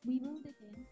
We will begin.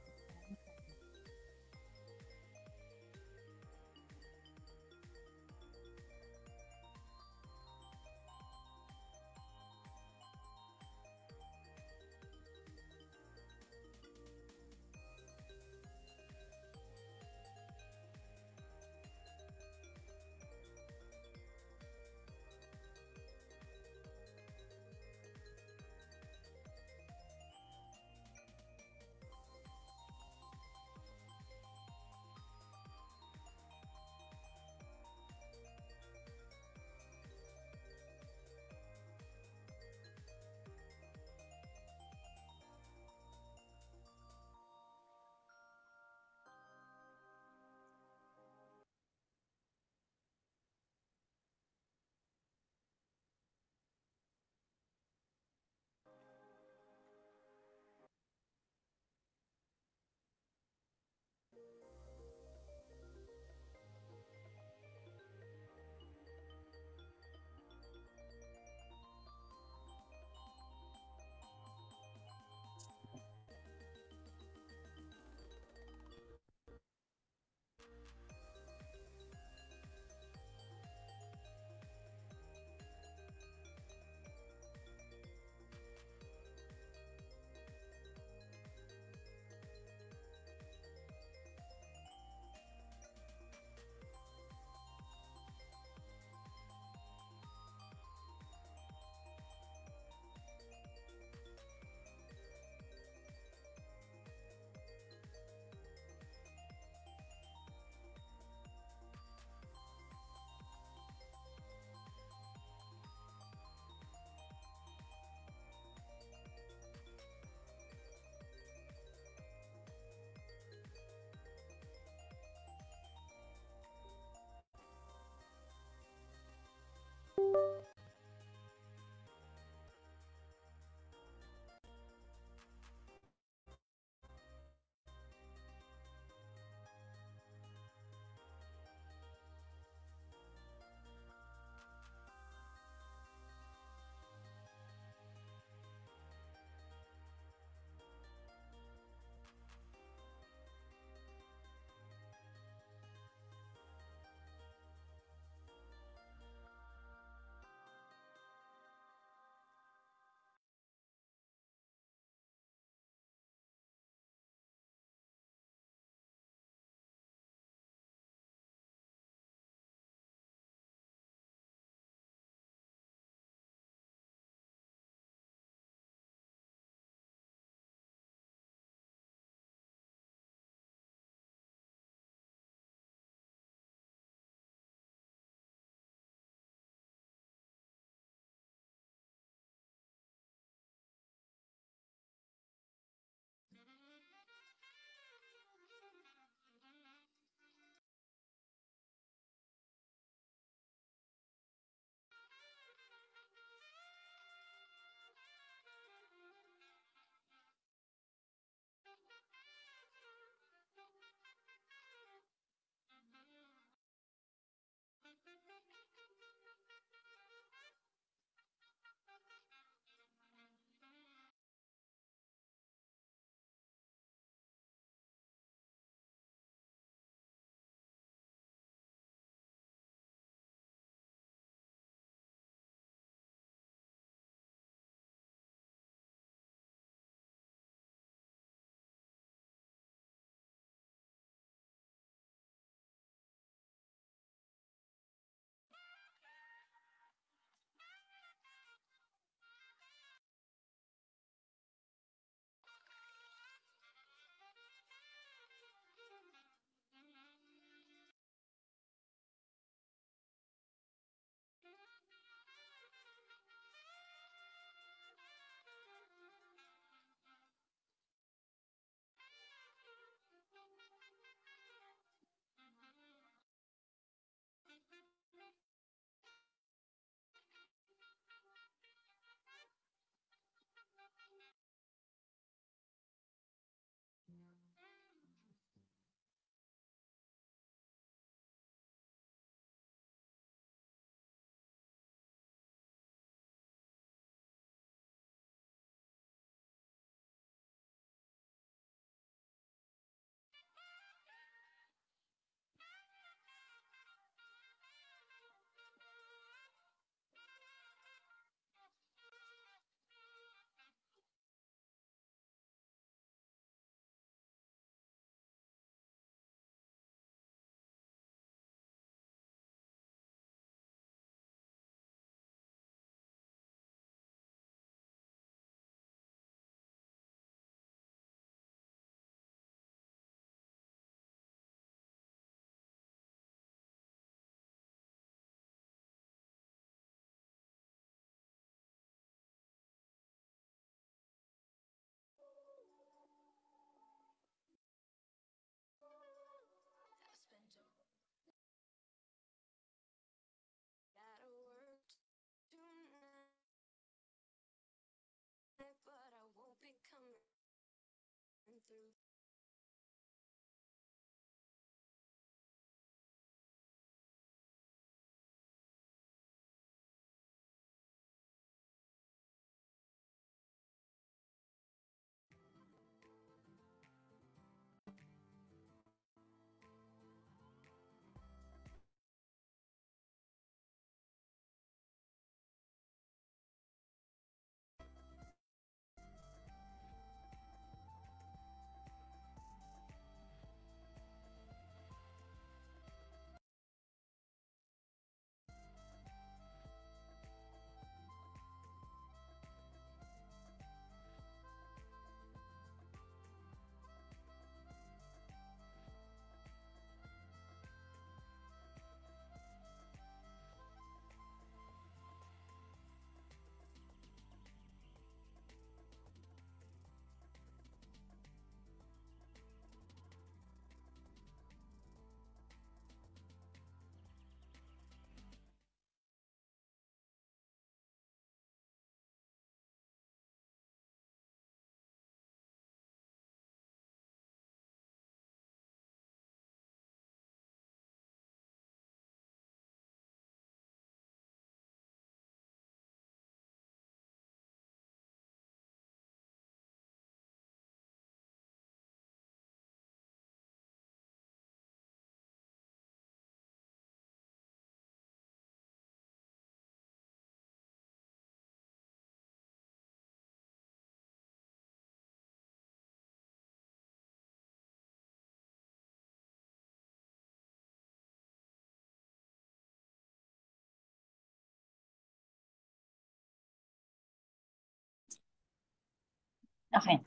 Okay.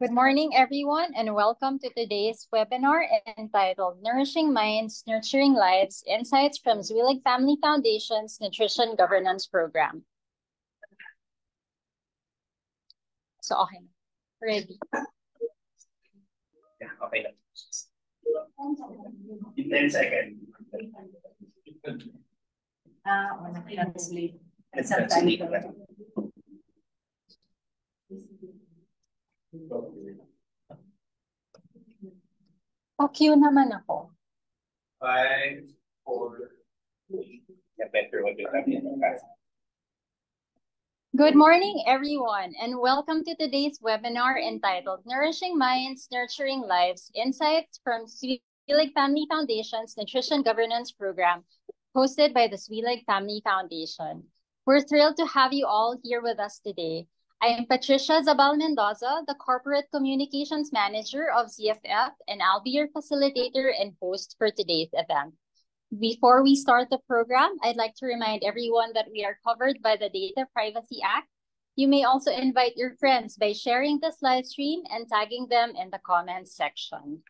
Good morning, everyone, and welcome to today's webinar entitled Nourishing Minds, Nurturing Lives, Insights from Zwilig Family Foundation's Nutrition Governance Program. So, okay. Ready. Yeah, okay. In 10 seconds. Translate. Cue naman ako. 5, 4, 3. Yeah, better what you have in the past. Good morning, everyone, and welcome to today's webinar entitled Nourishing Minds, Nurturing Lives, Insights from Zwilig Family Foundation's Nutrition Governance Program, hosted by the Zwilig Family Foundation. We're thrilled to have you all here with us today. I am Patricia Zabal Mendoza, the Corporate Communications Manager of ZFF, and I'll be your facilitator and host for today's event. Before we start the program, I'd like to remind everyone that we are covered by the Data Privacy Act. You may also invite your friends by sharing this live stream and tagging them in the comments section.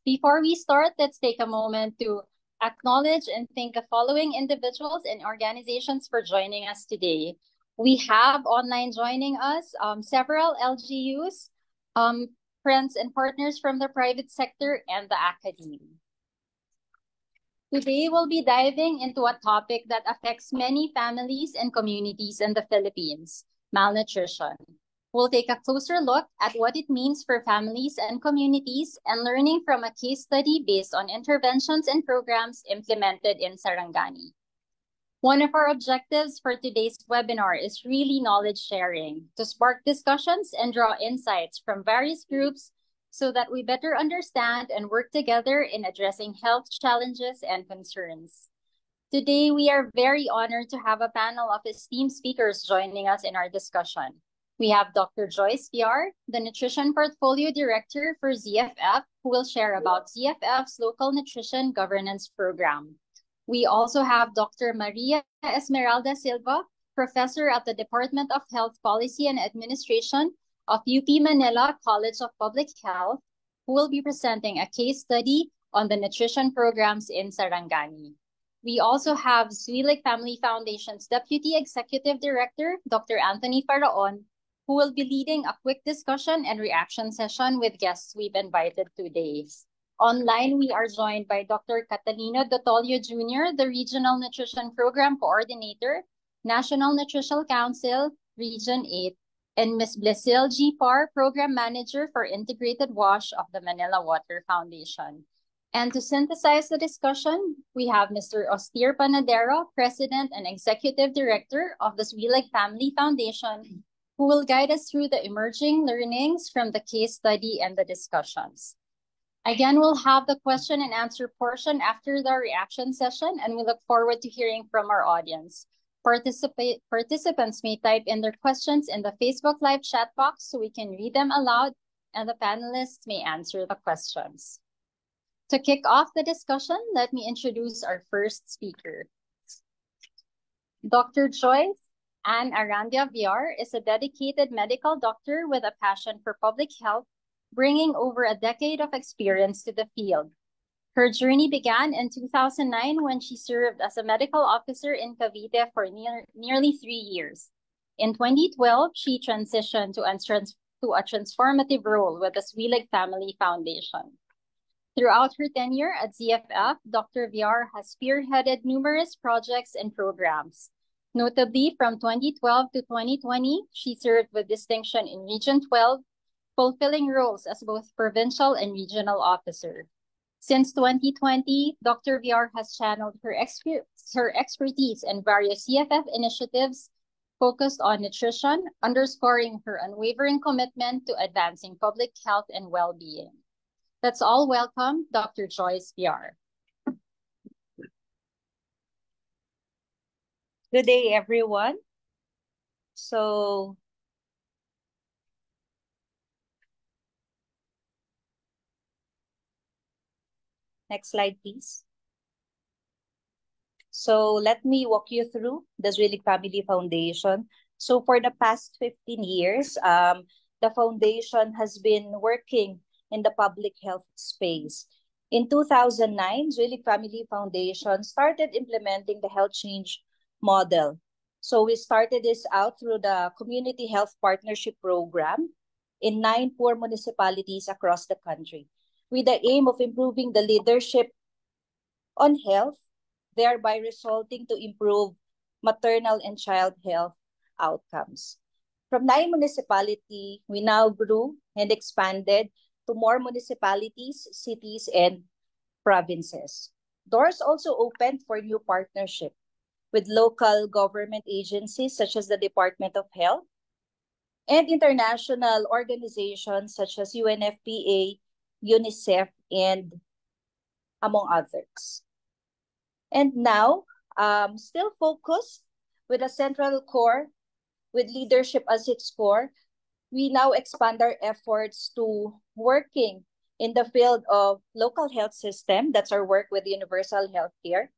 Before we start, let's take a moment to acknowledge and thank the following individuals and organizations for joining us today. We have online joining us several LGUs, friends and partners from the private sector and the academy. Today, we'll be diving into a topic that affects many families and communities in the Philippines, malnutrition. We'll take a closer look at what it means for families and communities and learning from a case study based on interventions and programs implemented in Sarangani. One of our objectives for today's webinar is really knowledge sharing to spark discussions and draw insights from various groups so that we better understand and work together in addressing health challenges and concerns. Today, we are very honored to have a panel of esteemed speakers joining us in our discussion. We have Dr. Joyce Piar, the Nutrition Portfolio Director for ZFF, who will share about ZFF's local nutrition governance program. We also have Dr. Maria Esmeralda Silva, Professor at the Department of Health Policy and Administration of UP Manila College of Public Health, who will be presenting a case study on the nutrition programs in Sarangani. We also have Zwilig Family Foundation's Deputy Executive Director, Dr. Anthony Faraon, who will be leading a quick discussion and reaction session with guests we've invited today. Online, we are joined by Dr. Catalino Dotolio Jr., the Regional Nutrition Program Coordinator, National Nutritional Council, Region 8, and Ms. Blesil G. Parr, Program Manager for Integrated Wash of the Manila Water Foundation. And to synthesize the discussion, we have Mr. Ostier Panadero, President and Executive Director of the Zwilig Family Foundation, who will guide us through the emerging learnings from the case study and the discussions. Again, we'll have the question and answer portion after the reaction session, and we look forward to hearing from our audience. Participants may type in their questions in the Facebook Live chat box so we can read them aloud, and the panelists may answer the questions. To kick off the discussion, let me introduce our first speaker. Dr. Joyce Ann Arandia Villar is a dedicated medical doctor with a passion for public health, bringing over a decade of experience to the field. Her journey began in 2009 when she served as a medical officer in Cavite for nearly 3 years. In 2012, she transitioned to a transformative role with the Zwilig Family Foundation. Throughout her tenure at ZFF, Dr. Villar has spearheaded numerous projects and programs. Notably, from 2012 to 2020, she served with distinction in Region 12, fulfilling roles as both provincial and regional officer. Since 2020, Dr. Villar has channeled her expertise in various CFF initiatives focused on nutrition, underscoring her unwavering commitment to advancing public health and well-being. Let's all welcome Dr. Joyce Villar. Good day, everyone. So, next slide, please. So, let me walk you through the Zwilig Family Foundation. So, for the past 15 years, the foundation has been working in the public health space. In 2009, Zwilig Family Foundation started implementing the health change model. So we started this out through the Community Health Partnership Program in 9 poor municipalities across the country, with the aim of improving the leadership on health, thereby resulting to improve maternal and child health outcomes. From 9 municipalities, we now grew and expanded to more municipalities, cities, and provinces. Doors also opened for new partnership with local government agencies such as the Department of Health and international organizations such as UNFPA, UNICEF, and among others. And now, still focused with a central core, with leadership as its core, we now expand our efforts to working in the field of local health system. That's our work with universal healthcare,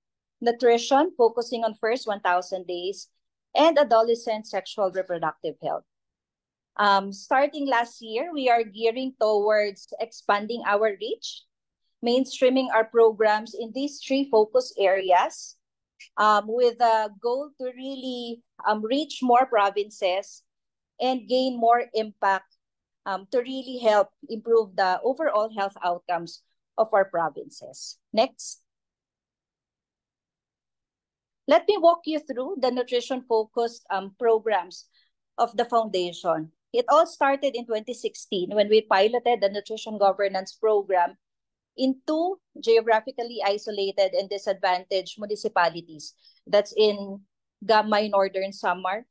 nutrition, focusing on first 1,000 days, and adolescent sexual reproductive health. Starting last year, we are gearing towards expanding our reach, mainstreaming our programs in these 3 focus areas, with a goal to really reach more provinces and gain more impact to really help improve the overall health outcomes of our provinces. Next. Let me walk you through the nutrition-focused programs of the foundation. It all started in 2016 when we piloted the Nutrition Governance Program in 2 geographically isolated and disadvantaged municipalities. That's in Gamay, Northern Samar,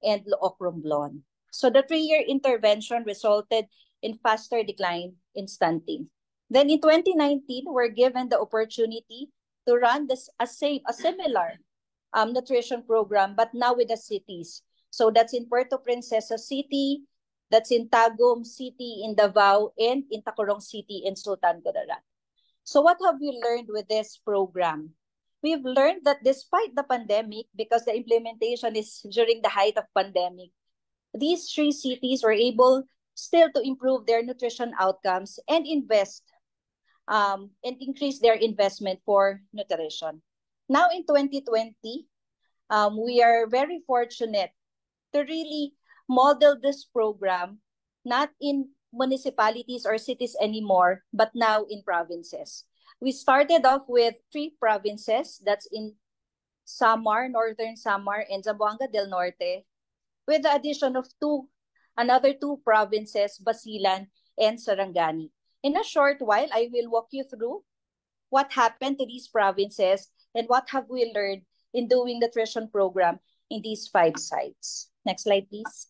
and Looc, Romblon. So the 3-year intervention resulted in faster decline in stunting. Then in 2019, we're given the opportunity to run a similar nutrition program, but now with the cities. So that's in Puerto Princesa City, that's in Tagum City, in Davao, and in Tacurong City in Sultan Kudarat. So what have we learned with this program? We've learned that despite the pandemic, because the implementation is during the height of pandemic, these 3 cities were able still to improve their nutrition outcomes and invest and increase their investment for nutrition. Now in 2020, we are very fortunate to really model this program not in municipalities or cities anymore, but now in provinces. We started off with 3 provinces, that's in Samar, Northern Samar, and Zamboanga del Norte, with the addition of another 2 provinces, Basilan and Sarangani. In a short while, I will walk you through what happened to these provinces and what have we learned in doing the nutrition program in these 5 sites. Next slide, please.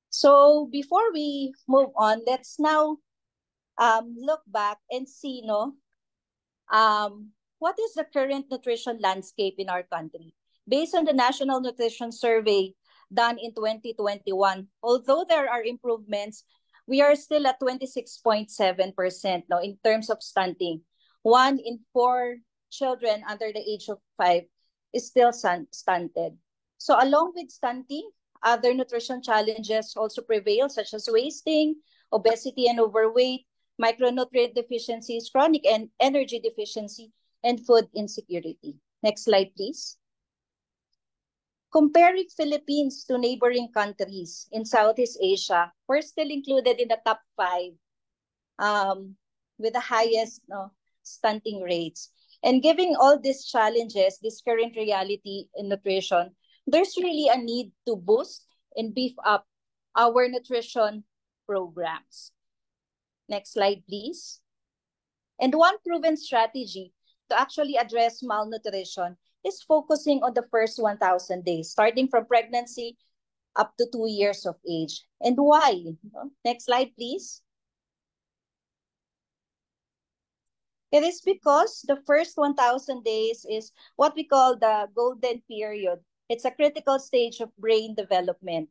So before we move on, let's now look back and see, what is the current nutrition landscape in our country? Based on the National Nutrition Survey done in 2021, although there are improvements, we are still at 26.7% now in terms of stunting. 1 in 4 children under the age of 5 is still stunted. So along with stunting, other nutrition challenges also prevail, such as wasting, obesity and overweight, micronutrient deficiencies, chronic and energy deficiency, and food insecurity. Next slide, please. Comparing Philippines to neighboring countries in Southeast Asia, we're still included in the top 5 with the highest stunting rates. And given all these challenges, this current reality in nutrition, there's really a need to boost and beef up our nutrition programs. Next slide, please. And one proven strategy to actually address malnutrition is focusing on the first 1,000 days, starting from pregnancy up to 2 years of age. And why? Next slide, please. It is because the first 1,000 days is what we call the golden period. It's a critical stage of brain development.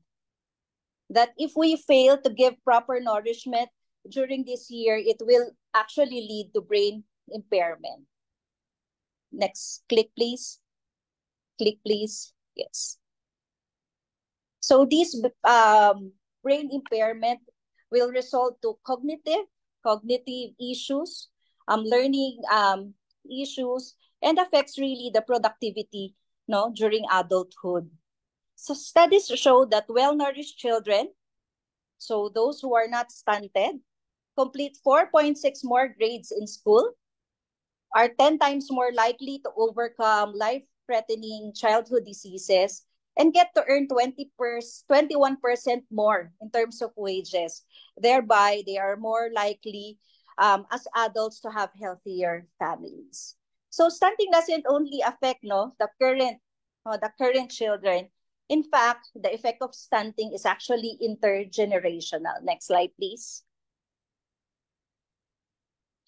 That if we fail to give proper nourishment during this year, it will actually lead to brain impairment. Next, click please. Click please. Yes. So these brain impairment will result to cognitive issues, learning issues, and affects really the productivity during adulthood. So studies show that well-nourished children, so those who are not stunted, complete 4.6 more grades in school, are 10 times more likely to overcome life-threatening childhood diseases, and get to earn 21% more in terms of wages. Thereby, they are more likely as adults to have healthier families. So stunting doesn't only affect the current children. In fact, the effect of stunting is actually intergenerational. Next slide, please.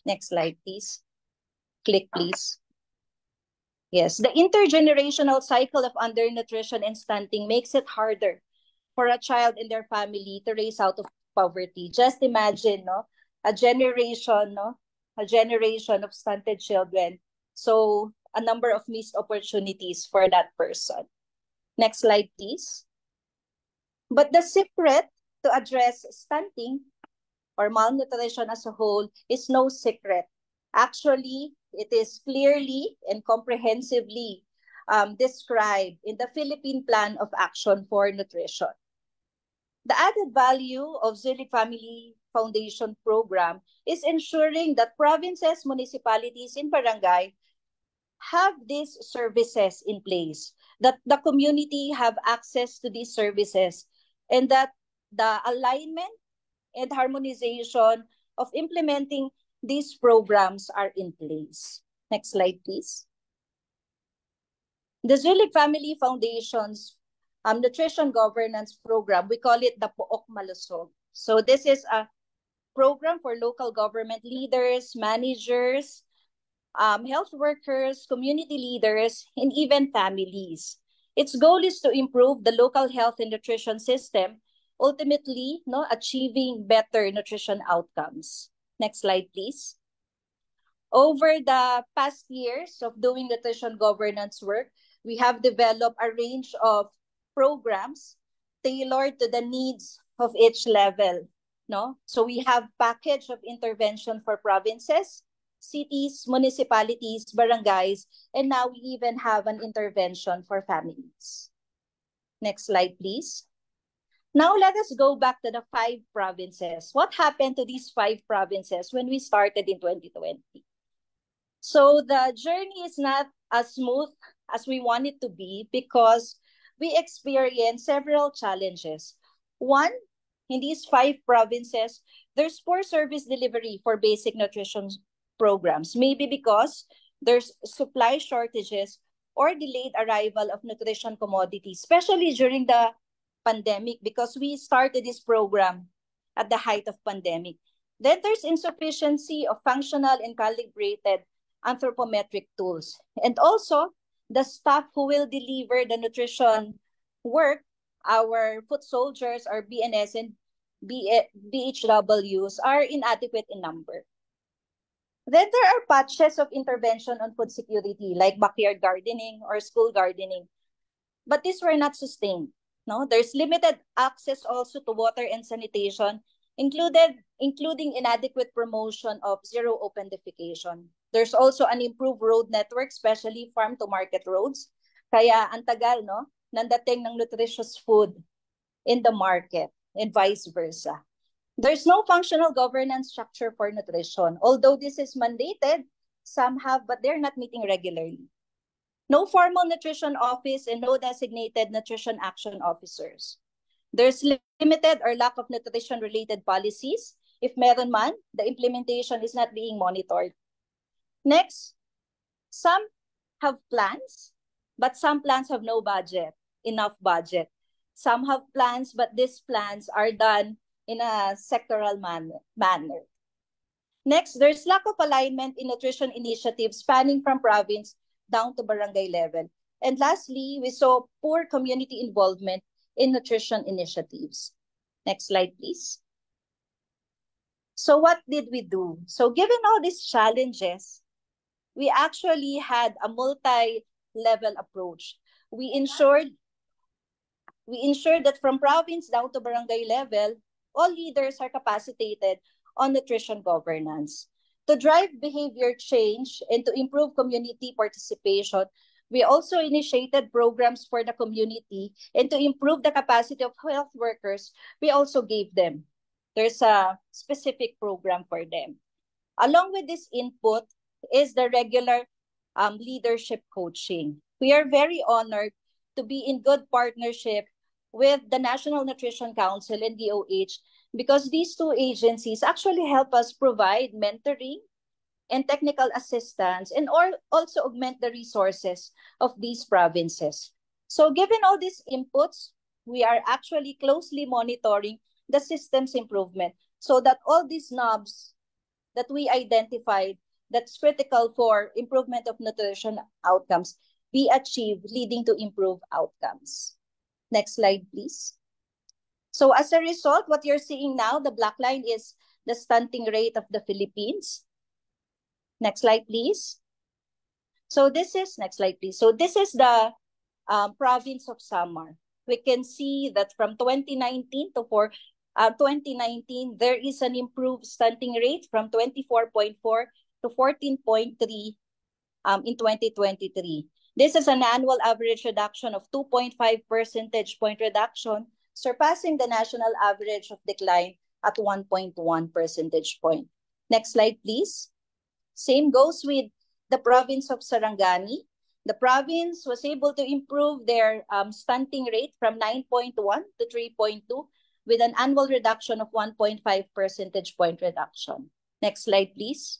Next slide, please. Click, please. Yes, the intergenerational cycle of undernutrition and stunting makes it harder for a child and their family to raise out of poverty. Just imagine, a generation of stunted children. So a number of missed opportunities for that person. Next slide, please. But the secret to address stunting or malnutrition as a whole is no secret. Actually, it is clearly and comprehensively described in the Philippine Plan of Action for Nutrition. The added value of Zuelig Family Foundation program is ensuring that provinces, municipalities, and barangay have these services in place, that the community have access to these services, and that the alignment and harmonization of implementing these programs are in place. Next slide, please. The Zuelig Family Foundation's nutrition governance program, we call it the Pook Malusog. So this is a program for local government leaders, managers, health workers, community leaders, and even families. Its goal is to improve the local health and nutrition system, ultimately achieving better nutrition outcomes. Next slide, please. Over the past years of doing nutrition governance work, we have developed a range of programs tailored to the needs of each level. So we have package of intervention for provinces, cities, municipalities, barangays, and now we even have an intervention for families. Next slide, please. Now let us go back to the 5 provinces. What happened to these 5 provinces when we started in 2020? So the journey is not as smooth as we want it to be because we experienced several challenges. One, in these 5 provinces, there's poor service delivery for basic nutrition programs, maybe because there's supply shortages or delayed arrival of nutrition commodities, especially during the pandemic, because we started this program at the height of pandemic. Then there's insufficiency of functional and calibrated anthropometric tools. And also, the staff who will deliver the nutrition work, our foot soldiers, our BNS and BHWs, are inadequate in number. Then there are patches of intervention on food security, like backyard gardening or school gardening. But these were not sustained. No, there's limited access also to water and sanitation, including inadequate promotion of zero open defecation. There's also an improved road network, especially farm-to-market roads. Kaya ang tagal, no, nandating ng nutritious food in the market and vice versa. There's no functional governance structure for nutrition. Although this is mandated, some have, but they're not meeting regularly. No formal nutrition office and no designated nutrition action officers. There's limited or lack of nutrition-related policies. If meron man, the implementation is not being monitored. Next, some have plans, but some plans have no budget, enough budget. Some have plans, but these plans are done in a sectoral manner. Next, there's lack of alignment in nutrition initiatives spanning from province down to barangay level. And lastly, we saw poor community involvement in nutrition initiatives. Next slide, please. So what did we do? So given all these challenges, we actually had a multi-level approach. We ensured that from province down to barangay level, all leaders are capacitated on nutrition governance. To drive behavior change and to improve community participation, we also initiated programs for the community, and to improve the capacity of health workers, we also gave them. There's a specific program for them. Along with this input is the regular leadership coaching. We are very honored to be in good partnership with the National Nutrition Council and DOH, because these two agencies actually help us provide mentoring and technical assistance, and also augment the resources of these provinces. So given all these inputs, we are actually closely monitoring the system's improvement so that all these knobs that we identified that's critical for improvement of nutrition outcomes be achieved, leading to improved outcomes. Next slide, please. So as a result, what you're seeing now, the black line is the stunting rate of the Philippines. Next slide, please. So this is, next slide, please. So this is the province of Samar. We can see that from 2019 to 2019, there is an improved stunting rate from 24.4 to 14.3 in 2023. This is an annual average reduction of 2.5 percentage point reduction, surpassing the national average of decline at 1.1 percentage point. Next slide, please. Same goes with the province of Sarangani. The province was able to improve their stunting rate from 9.1 to 3.2 with an annual reduction of 1.5 percentage point reduction. Next slide, please.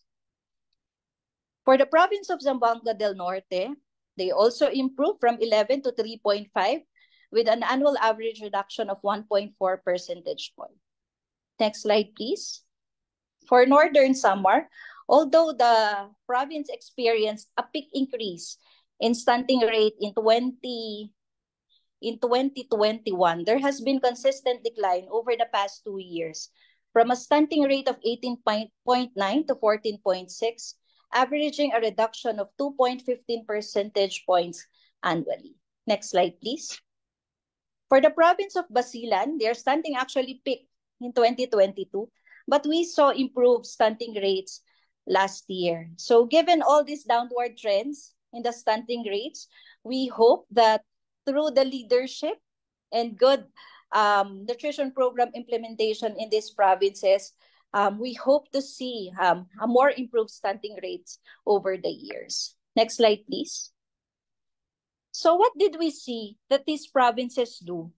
For the province of Zamboanga del Norte, they also improved from 11 to 3.5 with an annual average reduction of 1.4 percentage point. Next slide, please. For Northern Samar, although the province experienced a peak increase in stunting rate in 2021, there has been consistent decline over the past 2 years, from a stunting rate of 18.9 to 14.6, averaging a reduction of 2.15 percentage points annually. Next slide, please. For the province of Basilan, their stunting actually peaked in 2022, but we saw improved stunting rates last year. So given all these downward trends in the stunting rates, we hope that through the leadership and good nutrition program implementation in these provinces, we hope to see a more improved stunting rates over the years. Next slide, please. So what did we see that these provinces do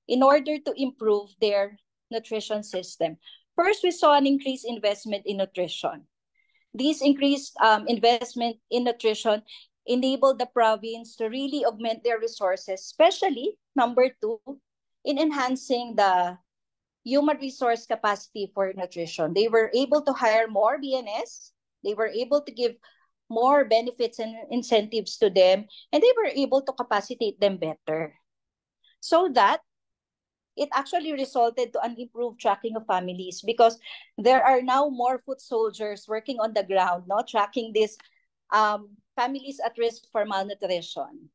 in order to improve their nutrition system? First, we saw an increased investment in nutrition. These increased investment in nutrition enabled the province to really augment their resources, especially, number two, in enhancing the human resource capacity for nutrition. They were able to hire more BNS. They were able to give more benefits and incentives to them, and they were able to capacitate them better. So that it actually resulted to an improved tracking of families, because there are now more foot soldiers working on the ground, no, tracking these families at risk for malnutrition.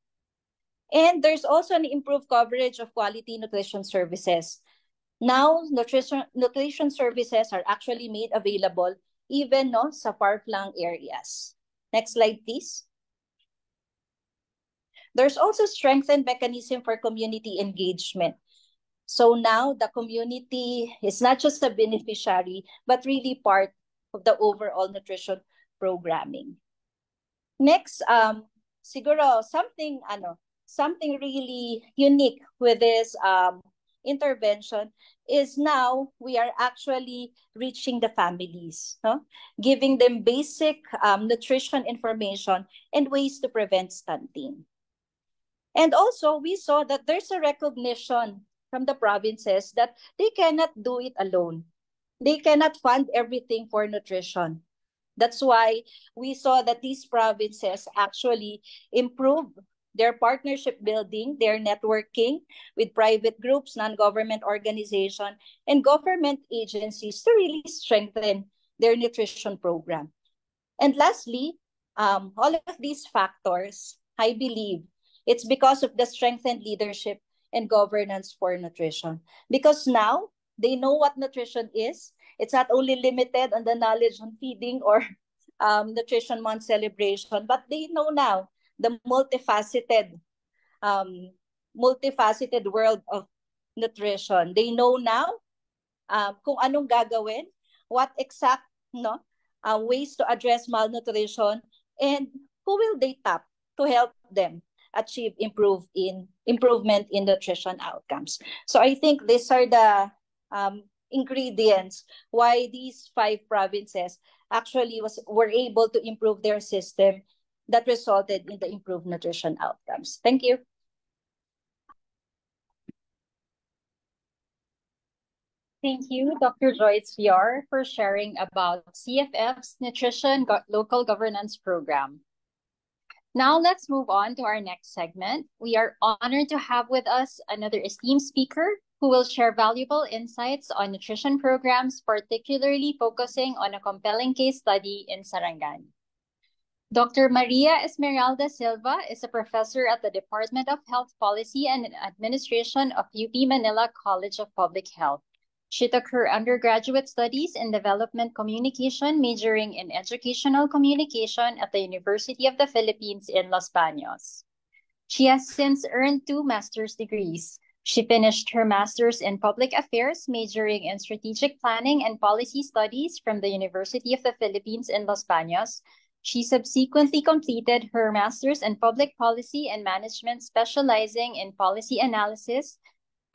And there's also an improved coverage of quality nutrition services. Now, nutrition services are actually made available even no, sa far-flung areas. Next slide, please. There's also strengthened mechanism for community engagement. So now the community is not just a beneficiary, but really part of the overall nutrition programming. Next, siguro something really unique with this intervention is now we are actually reaching the families, no? Giving them basic nutrition information and ways to prevent stunting. And also, we saw that there's a recognition from the provinces that they cannot do it alone. They cannot fund everything for nutrition. That's why we saw that these provinces actually improve their partnership building, their networking with private groups, non-government organizations, and government agencies to really strengthen their nutrition program. And lastly, all of these factors, I believe, it's because of the strengthened leadership and governance for nutrition. Because now, they know what nutrition is. It's not only limited on the knowledge on feeding or Nutrition Month celebration, but they know now the multifaceted world of nutrition. They know now kung anong gagawin, what exact ways to address malnutrition, and who will they tap to help them achieve improvement in nutrition outcomes. So I think these are the ingredients why these 5 provinces actually were able to improve their system that resulted in the improved nutrition outcomes. Thank you. Thank you, Dr. Joyce Villar, for sharing about CFF's Nutrition Local Governance Program. Now let's move on to our next segment. We are honored to have with us another esteemed speaker who will share valuable insights on nutrition programs, particularly focusing on a compelling case study in Sarangani. Dr. Maria Esmeralda Silva is a professor at the Department of Health Policy and Administration of UP Manila College of Public Health. She took her undergraduate studies in development communication, majoring in educational communication at the University of the Philippines in Los Baños. She has since earned 2 master's degrees. She finished her master's in public affairs, majoring in strategic planning and policy studies from the University of the Philippines in Los Baños. She subsequently completed her master's in public policy and management, specializing in policy analysis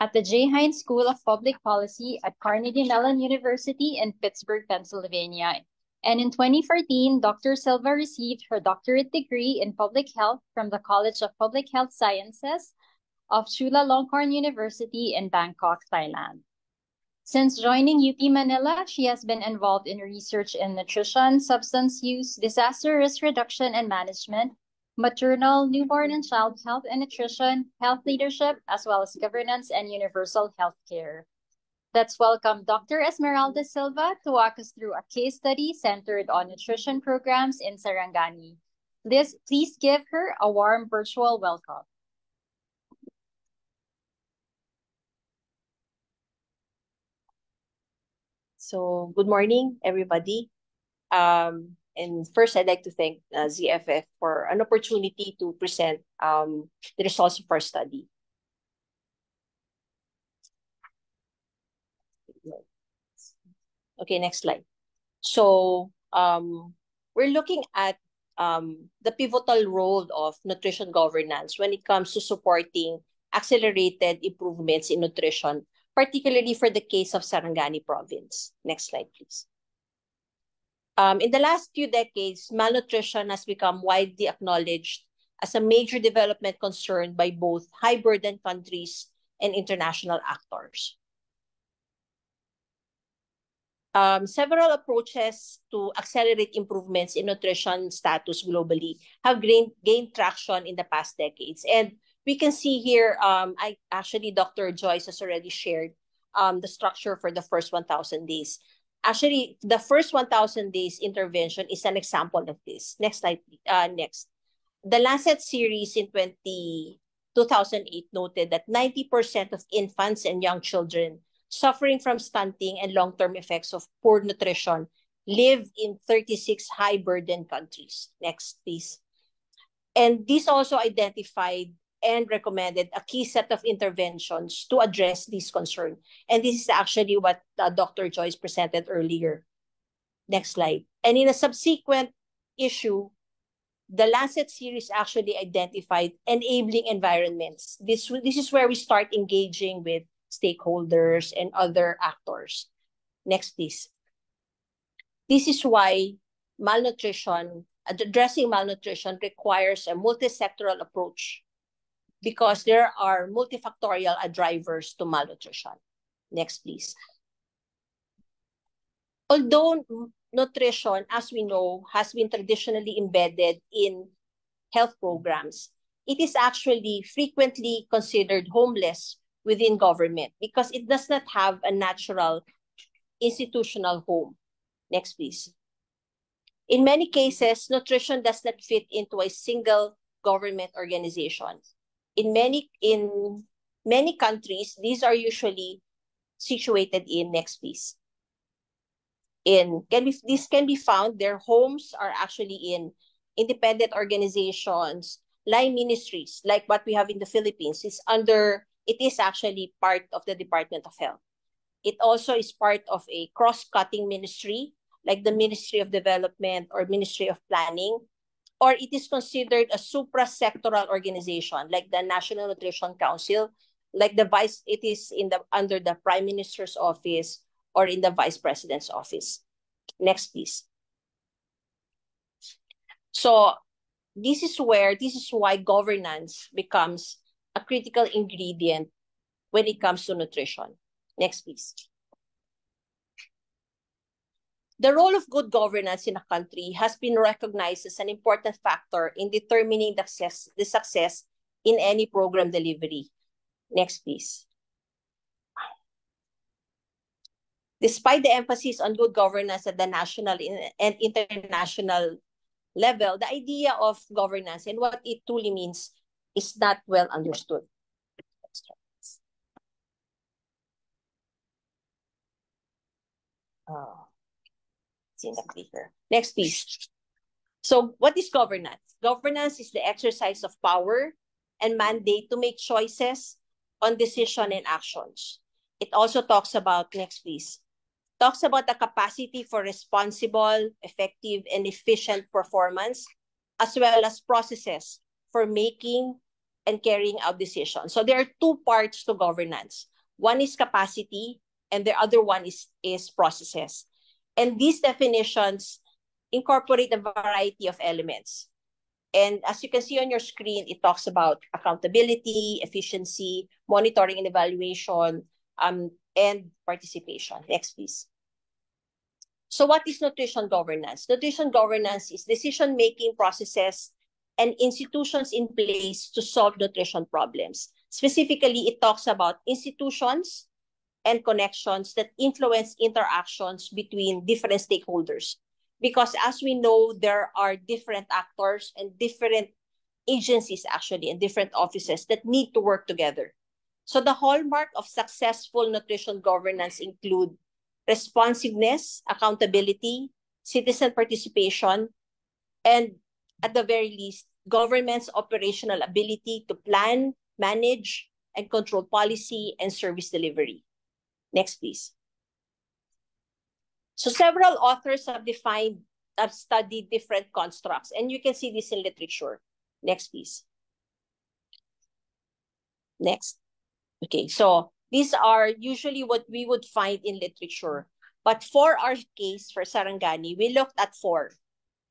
at the J. Heinz School of Public Policy at Carnegie Mellon University in Pittsburgh, Pennsylvania. And in 2014, Dr. Silva received her doctorate degree in public health from the College of Public Health Sciences of Chulalongkorn University in Bangkok, Thailand. Since joining UP Manila, she has been involved in research in nutrition, substance use, disaster risk reduction and management, maternal, newborn and child health and nutrition, health leadership, as well as governance and universal health care. Let's welcome Dr. Esmeralda Silva to walk us through a case study centered on nutrition programs in Sarangani. Please give her a warm virtual welcome. So good morning, everybody. And first, I'd like to thank ZFF for an opportunity to present the results of our study. Okay, next slide. So we're looking at the pivotal role of nutrition governance when it comes to supporting accelerated improvements in nutrition, particularly for the case of Sarangani province. Next slide, please. In the last few decades, malnutrition has become widely acknowledged as a major development concern by both high-burden countries and international actors. Several approaches to accelerate improvements in nutrition status globally have gained traction in the past decades. And we can see here, Dr. Joyce has already shared the structure for the first 1,000 days. Actually, the first 1,000 days intervention is an example of this. Next slide, please. Next. The Lancet series in 2008 noted that 90% of infants and young children suffering from stunting and long-term effects of poor nutrition live in 36 high-burden countries. Next, please. And this also identified and recommended a key set of interventions to address this concern. And this is actually what Dr. Joyce presented earlier. Next slide. And in a subsequent issue, the Lancet series actually identified enabling environments. This is where we start engaging with stakeholders and other actors. Next, please. This is why addressing malnutrition requires a multi-sectoral approach because there are multifactorial drivers to malnutrition. Next, please. Although nutrition, as we know, has been traditionally embedded in health programs, it is actually frequently considered homeless within government because it does not have a natural institutional home. Next, please. In many cases, nutrition does not fit into a single government organization. In many countries, these are usually situated in, next please. This can be found, their homes are actually in independent organizations, line ministries, like what we have in the Philippines. It is actually part of the Department of Health. It also is part of a cross-cutting ministry, like the Ministry of Development or Ministry of Planning, or it is considered a supra-sectoral organization, like the National Nutrition Council, like it is under the Prime Minister's office or in the Vice President's office. Next, please. So this is why governance becomes a critical ingredient when it comes to nutrition. Next, please. The role of good governance in a country has been recognized as an important factor in determining the success in any program delivery. Next, please. Despite the emphasis on good governance at the national and international level, the idea of governance and what it truly means is not well understood. Next, please. So what is governance? Governance is the exercise of power and mandate to make choices on decision and actions. It also talks about, next please, talks about the capacity for responsible, effective, and efficient performance, as well as processes for making and carrying out decisions. So there are two parts to governance. One is capacity, and the other one is processes. And these definitions incorporate a variety of elements. And as you can see on your screen, it talks about accountability, efficiency, monitoring and evaluation, and participation. Next, please. So what is nutrition governance? Nutrition governance is decision-making processes and institutions in place to solve nutrition problems. Specifically, it talks about institutions and connections that influence interactions between different stakeholders. Because as we know, there are different actors and different agencies actually and different offices that need to work together. So the hallmark of successful nutrition governance include responsiveness, accountability, citizen participation, and at the very least, government's operational ability to plan, manage, and control policy and service delivery. Next, please. So several authors have studied different constructs, and you can see this in literature. Next, please. Next. Okay, so these are usually what we would find in literature. But for our case, for Sarangani, we looked at 4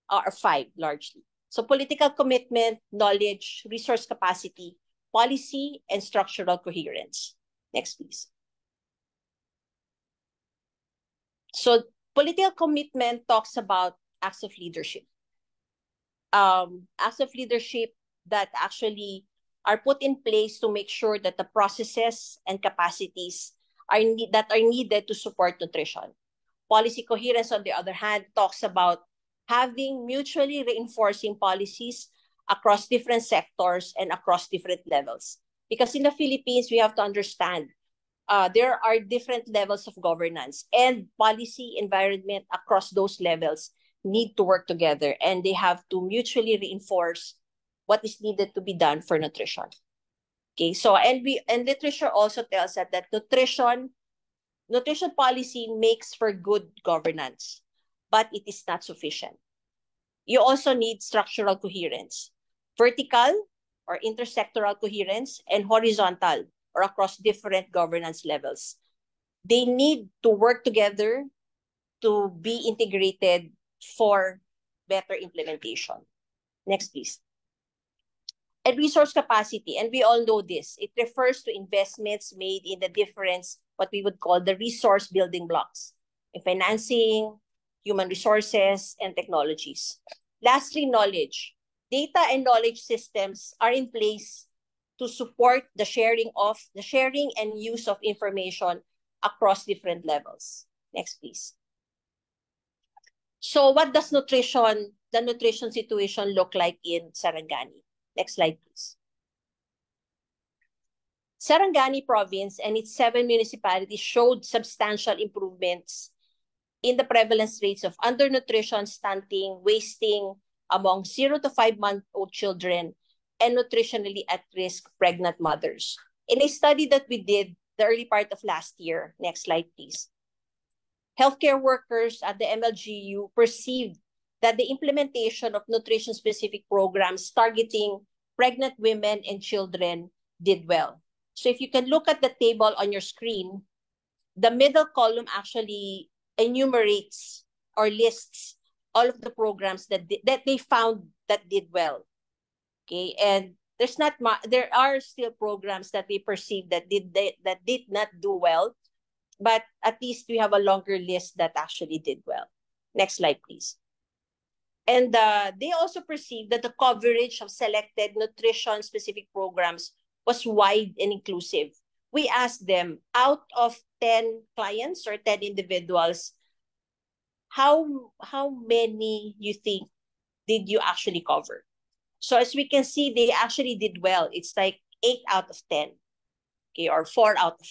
or 5 largely. So political commitment, knowledge, resource capacity, policy, and structural coherence. Next, please. So political commitment talks about acts of leadership. Acts of leadership that actually are put in place to make sure that the processes and capacities that are needed to support nutrition. Policy coherence, on the other hand, talks about having mutually reinforcing policies across different sectors and across different levels. Because in the Philippines, we have to understand there are different levels of governance, and policy environment across those levels need to work together, and they have to mutually reinforce what is needed to be done for nutrition. Okay, so and literature also tells us that nutrition policy makes for good governance, but it is not sufficient. You also need structural coherence, vertical or intersectoral coherence, and horizontal or across different governance levels. They need to work together to be integrated for better implementation. Next, please. And resource capacity, and we all know this. It refers to investments made in the different, what we would call the resource building blocks, in financing, human resources, and technologies. Lastly, knowledge. Data and knowledge systems are in place to support the sharing and use of information across different levels. Next, please. So what does the nutrition situation look like in Sarangani? Next slide, please. Sarangani province and its 7 municipalities showed substantial improvements in the prevalence rates of undernutrition, stunting, wasting among 0 to 5-month-old children and nutritionally at-risk pregnant mothers. In a study that we did the early part of last year, next slide, please, healthcare workers at the MLGU perceived that the implementation of nutrition-specific programs targeting pregnant women and children did well. So if you can look at the table on your screen, the middle column actually enumerates or lists all of the programs that they found that did well. Okay, and there are still programs that we perceive that did not do well, but at least we have a longer list that actually did well. Next slide, please. And they also perceived that the coverage of selected nutrition-specific programs was wide and inclusive. We asked them, out of 10 clients or 10 individuals, how many you think did you actually cover? So as we can see, they actually did well. It's like 8 out of 10, okay, or 4 out of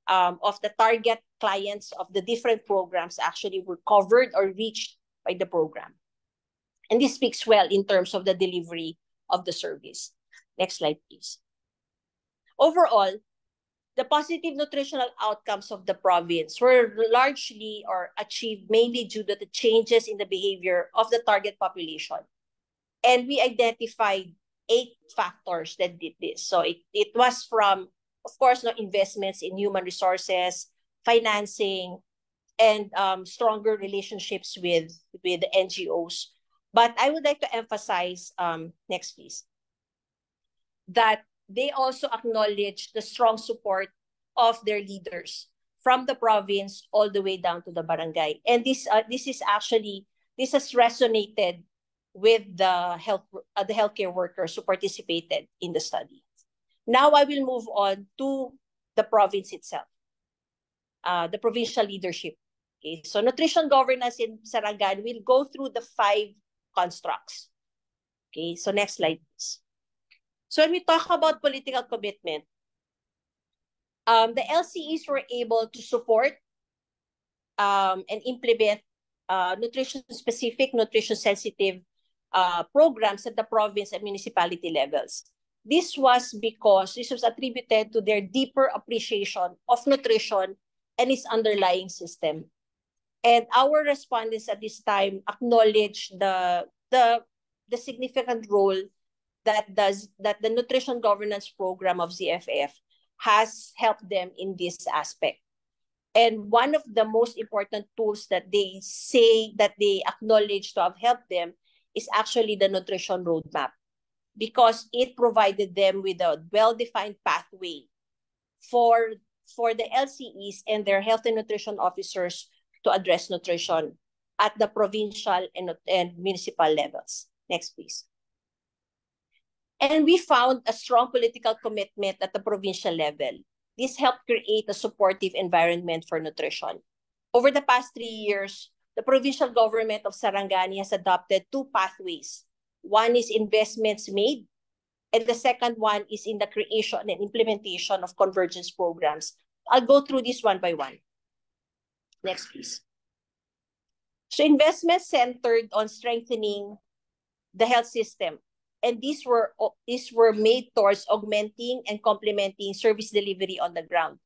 5 of the target clients of the different programs actually were covered or reached by the program. And this speaks well in terms of the delivery of the service. Next slide, please. Overall, the positive nutritional outcomes of the province were largely or achieved mainly due to the changes in the behavior of the target population. And we identified 8 factors that did this. So it was from, of course, investments in human resources, financing, and stronger relationships with the NGOs. But I would like to emphasize, next please, that they also acknowledge the strong support of their leaders from the province all the way down to the barangay. And this has resonated with the healthcare workers who participated in the study. Now I will move on to the province itself, the provincial leadership. Okay, so nutrition governance in Sarangani will go through the 5 constructs. Okay, so next slide, please. So when we talk about political commitment, the LCEs were able to support and implement nutrition-specific, nutrition-sensitive programs at the province and municipality levels. This was attributed to their deeper appreciation of nutrition and its underlying system. And our respondents at this time acknowledge the significant role that the nutrition governance program of ZFF has helped them in this aspect. And one of the most important tools that they say that they acknowledge to have helped them is actually the nutrition roadmap, because it provided them with a well-defined pathway for the LCEs and their health and nutrition officers to address nutrition at the provincial and municipal levels. Next, please. And we found a strong political commitment at the provincial level. This helped create a supportive environment for nutrition. Over the past 3 years, the provincial government of Sarangani has adopted 2 pathways. One is investments made, and the second one is in the creation and implementation of convergence programs. I'll go through this one by one. Next, please. So investments centered on strengthening the health system, and these were made towards augmenting and complementing service delivery on the ground.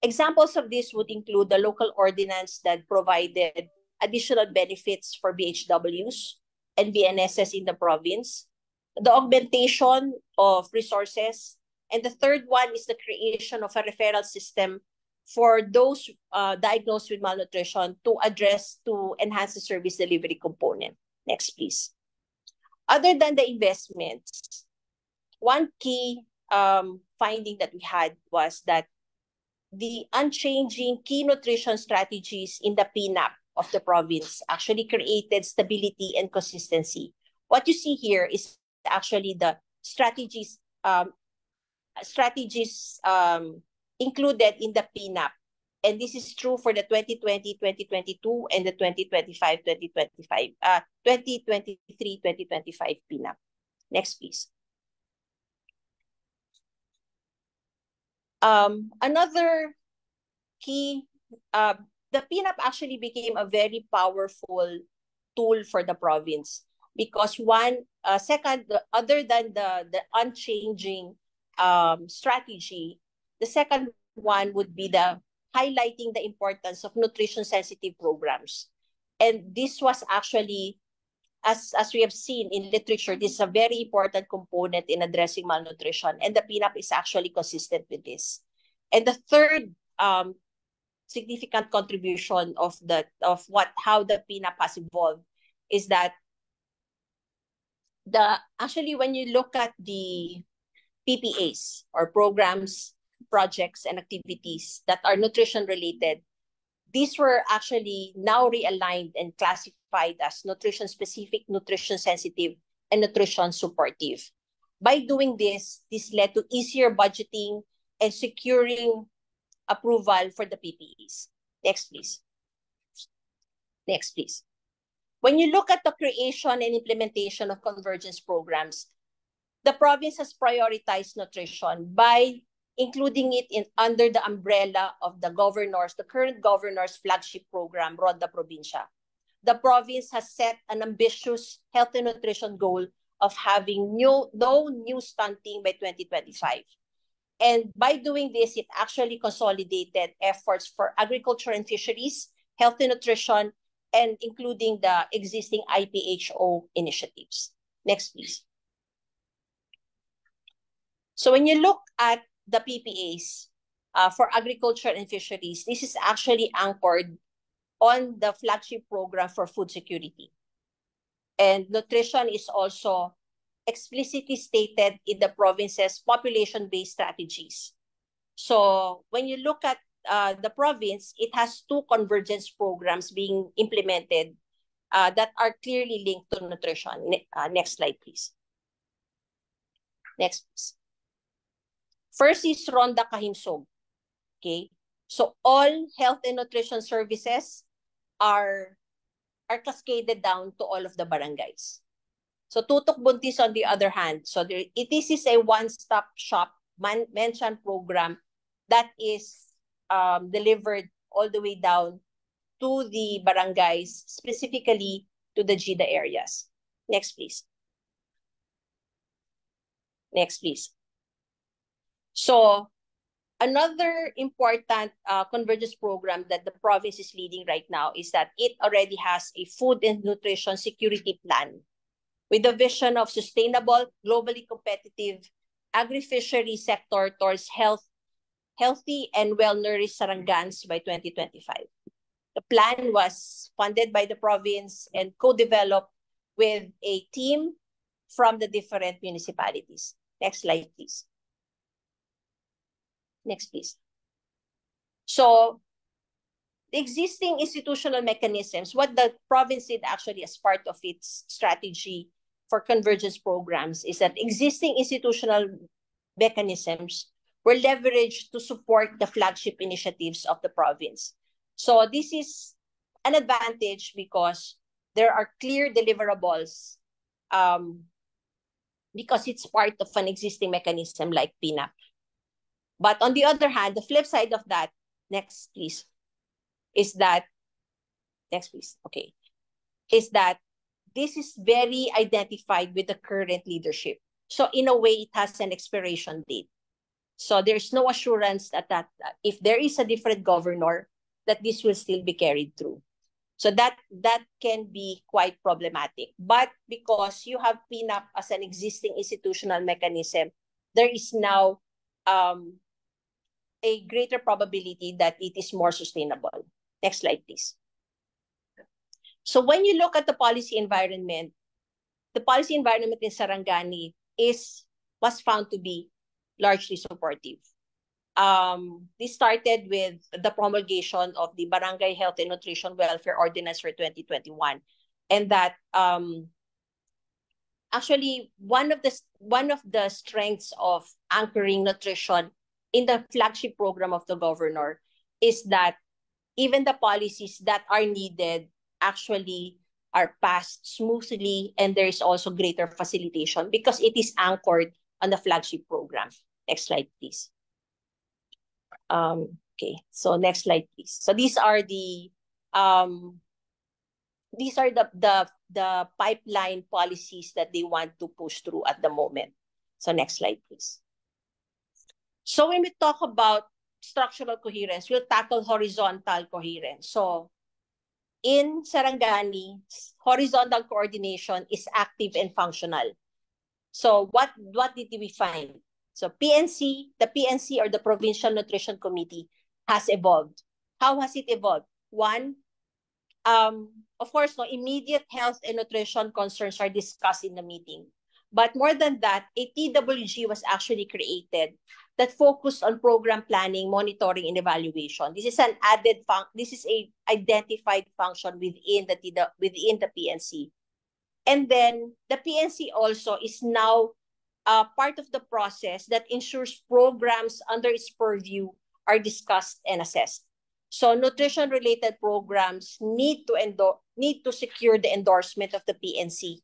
Examples of this would include the local ordinance that provided additional benefits for BHWs and BNSS in the province, the augmentation of resources, and the third one is the creation of a referral system for those diagnosed with malnutrition to enhance the service delivery component. Next, please. Other than the investments, one key finding that we had was that the unchanging key nutrition strategies in the PNAP of the province actually created stability and consistency. What you see here is actually the strategies included in the PNAP. And this is true for the 2020-2022 and the 2023-2025 PNAP. Next, please. Another key, the PNAP actually became a very powerful tool for the province because other than the unchanging strategy, the second one would be the highlighting the importance of nutrition-sensitive programs. And this was actually, as we have seen in literature, this is a very important component in addressing malnutrition, and the PNAP is actually consistent with this. And the third significant contribution of how the PNAP has evolved is that actually when you look at the PPAs or programs, projects, and activities that are nutrition related, these were actually now realigned and classified as nutrition specific, nutrition sensitive, and nutrition supportive. By doing this led to easier budgeting and securing approval for the PPEs. Next, please. Next, please. When you look at the creation and implementation of convergence programs, the province has prioritized nutrition by including it under the umbrella of the current governor's flagship program, Ronda Provincia. The province has set an ambitious health and nutrition goal of having no new stunting by 2025. And by doing this, it actually consolidated efforts for agriculture and fisheries, health and nutrition, and including the existing IPHO initiatives. Next, please. So when you look at the PPAs for agriculture and fisheries, this is actually anchored on the flagship program for food security. And nutrition is also explicitly stated in the province's population-based strategies. So when you look at the province, it has 2 convergence programs being implemented that are clearly linked to nutrition. Next slide, please. Next, please. First is Ronda Kahimsog. Okay, so all health and nutrition services are cascaded down to all of the barangays. So Tutok Buntis, on the other hand, so this is a one-stop shop mentioned program that is delivered all the way down to the barangays, specifically to the GIDA areas. Next, please. Next, please. So Another important convergence program that the province is leading right now is that it already has a food and nutrition security plan with the vision of sustainable, globally competitive agri-fishery sector towards healthy and well-nourished Sarangans by 2025. The plan was funded by the province and co-developed with a team from the different municipalities. Next slide, please. Next, please. So, the existing institutional mechanisms, what the province did actually as part of its strategy for convergence programs is that existing institutional mechanisms were leveraged to support the flagship initiatives of the province. So this is an advantage because there are clear deliverables because it's part of an existing mechanism like PNAP. But on the other hand, the flip side of that, next please, is that, next please, okay, is that this is very identified with the current leadership. So in a way, it has an expiration date. So there's no assurance that if there is a different governor, that this will still be carried through. So that can be quite problematic. But because you have PNAP as an existing institutional mechanism, there is now a greater probability that it is more sustainable. Next slide, please. So when you look at the policy environment in Sarangani was found to be largely supportive. This started with the promulgation of the Barangay Health and Nutrition Welfare Ordinance for 2021, and that actually one of the strengths of anchoring nutrition in the flagship program of the governor is that even the policies that are needed actually are passed smoothly, and there is also greater facilitation because it is anchored on the flagship program. Next slide, please. Okay, so next slide, please. So these are the pipeline policies that they want to push through at the moment. So next slide, please. So when we talk about structural coherence, we'll tackle horizontal coherence. So in Sarangani, horizontal coordination is active and functional. So what did we find? So the PNC or the Provincial Nutrition Committee has evolved. How has it evolved? One, of course, no immediate health and nutrition concerns are discussed in the meeting. But more than that, a TWG was actually created that focused on program planning, monitoring, and evaluation. This is an this is a identified function within the PNC. And then the PNC also is now part of the process that ensures programs under its purview are discussed and assessed. So nutrition-related programs need to secure the endorsement of the PNC.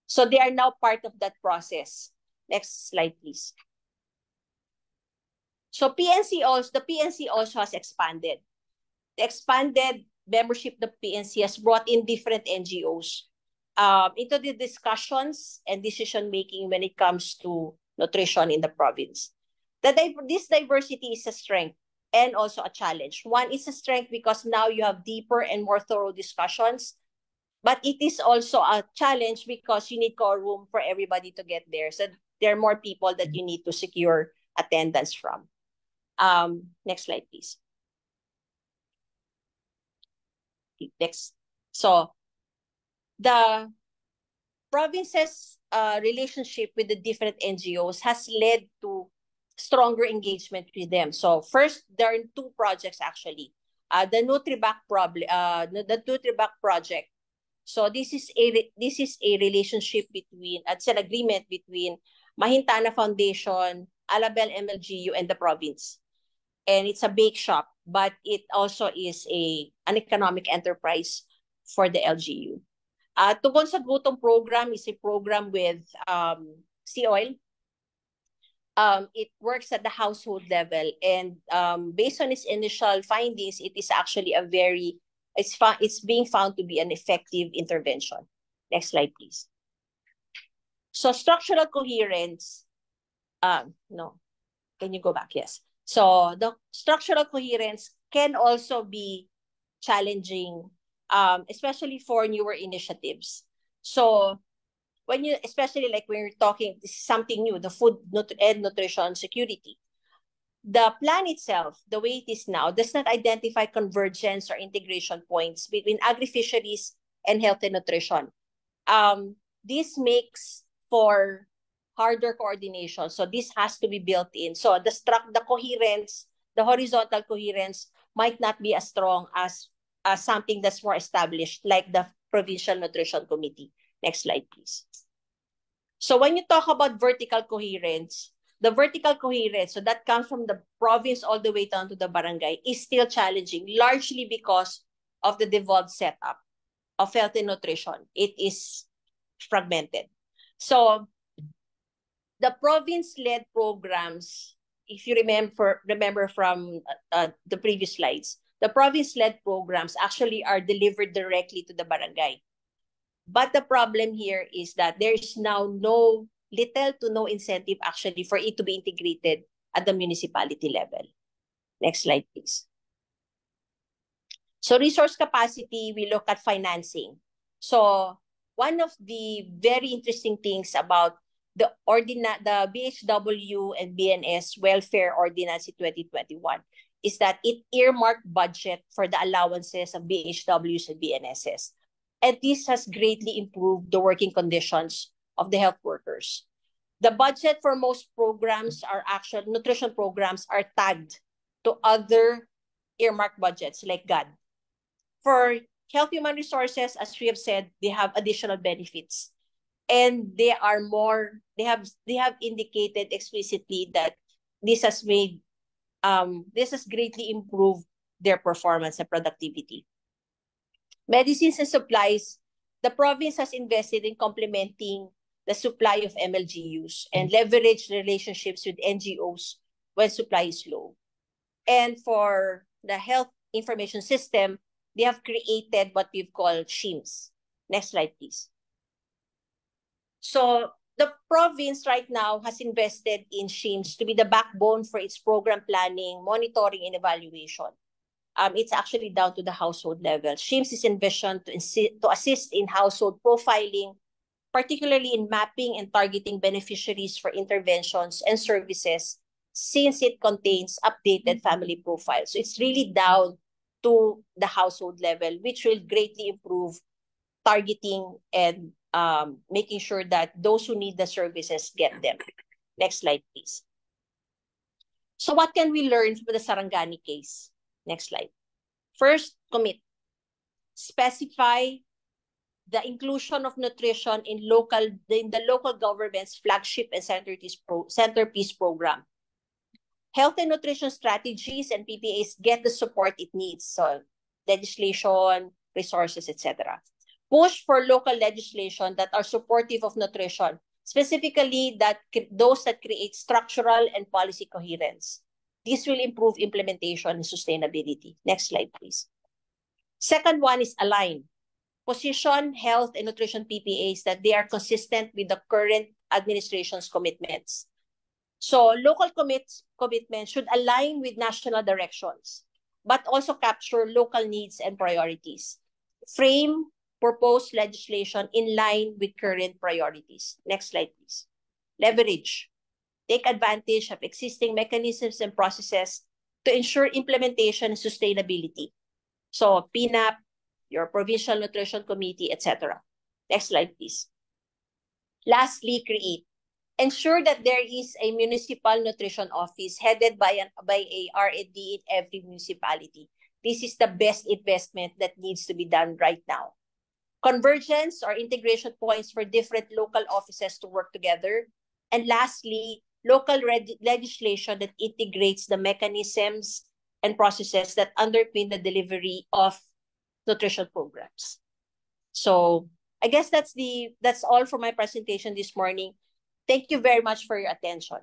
So they are now part of that process. Next slide, please. So the PNC also has expanded. The expanded membership of the PNC has brought in different NGOs into the discussions and decision-making when it comes to nutrition in the province. This diversity is a strength and also a challenge. One is a strength because now you have deeper and more thorough discussions, but it is also a challenge because you need quorum for everybody to get there. So there are more people that you need to secure attendance from. Next slide, please. Next. So the province's relationship with the different NGOs has led to stronger engagement with them. So first, there are two projects actually. The NutriBac project. So this is a relationship between, it's an agreement between Mahintana Foundation, Alabel MLGU, and the province. And it's a bake shop, but it also is an economic enterprise for the LGU. Tugon sa Gutom program is a program with Sea Oil. It works at the household level, and based on its initial findings, it is actually it's being found to be an effective intervention. Next slide, please. So structural coherence, no, can you go back? Yes. So the structural coherence can also be challenging, especially for newer initiatives. So when you, especially like when you're talking, this is something new, the food and nutrition security. The plan itself, the way it is now, does not identify convergence or integration points between agri-fisheries and health and nutrition. This makes for harder coordination. So this has to be built in. So the coherence, the horizontal coherence might not be as strong as something that's more established, like the Provincial Nutrition Committee. Next slide, please. So when you talk about vertical coherence, the vertical coherence, so that comes from the province all the way down to the barangay, is still challenging, largely because of the devolved setup of health and nutrition. It is fragmented. So the province-led programs, if you remember from the previous slides, the province-led programs actually are delivered directly to the barangay. But the problem here is that there is now little to no incentive actually for it to be integrated at the municipality level. Next slide, please. So resource capacity, we look at financing. So one of the very interesting things about the BHW and BNS Welfare Ordinance in 2021 is that it earmarked budget for the allowances of BHWs and BNSs. And this has greatly improved the working conditions of the health workers. The budget for most programs nutrition programs are tagged to other earmarked budgets like GAD. For health human resources, as we have said, they have additional benefits. And they have indicated explicitly that this has greatly improved their performance and productivity. Medicines and supplies, the province has invested in complementing the supply of MLGUs and leverage relationships with NGOs when supply is low. And for the health information system, they have created what we've called SHIMS. Next slide, please. So the province right now has invested in SHIMS to be the backbone for its program planning, monitoring, and evaluation. It's actually down to the household level. SHIMS is envisioned to assist in household profiling, particularly in mapping and targeting beneficiaries for interventions and services, since it contains updated family profiles. So it's really down to the household level, which will greatly improve targeting and making sure that those who need the services get them. Next slide, please. So what can we learn from the Sarangani case? Next slide. First, commit. Specify the inclusion of nutrition in the local government's flagship and centerpiece program. Health and nutrition strategies and PPAs get the support it needs. So legislation, resources, etc. Push for local legislation that are supportive of nutrition, specifically those that create structural and policy coherence. This will improve implementation and sustainability. Next slide, please. Second one is align. Position health and nutrition PPAs that they are consistent with the current administration's commitments. So local commitments should align with national directions, but also capture local needs and priorities. Frame proposed legislation in line with current priorities. Next slide, please. Leverage. Take advantage of existing mechanisms and processes to ensure implementation and sustainability. So PNAP, your Provincial Nutrition Committee, etc. Next slide, please. Lastly, create. Ensure that there is a municipal nutrition office headed by a R&D in every municipality. This is the best investment that needs to be done right now. Convergence or integration points for different local offices to work together. And lastly, local legislation that integrates the mechanisms and processes that underpin the delivery of nutrition programs. So I guess that's all for my presentation this morning. Thank you very much for your attention.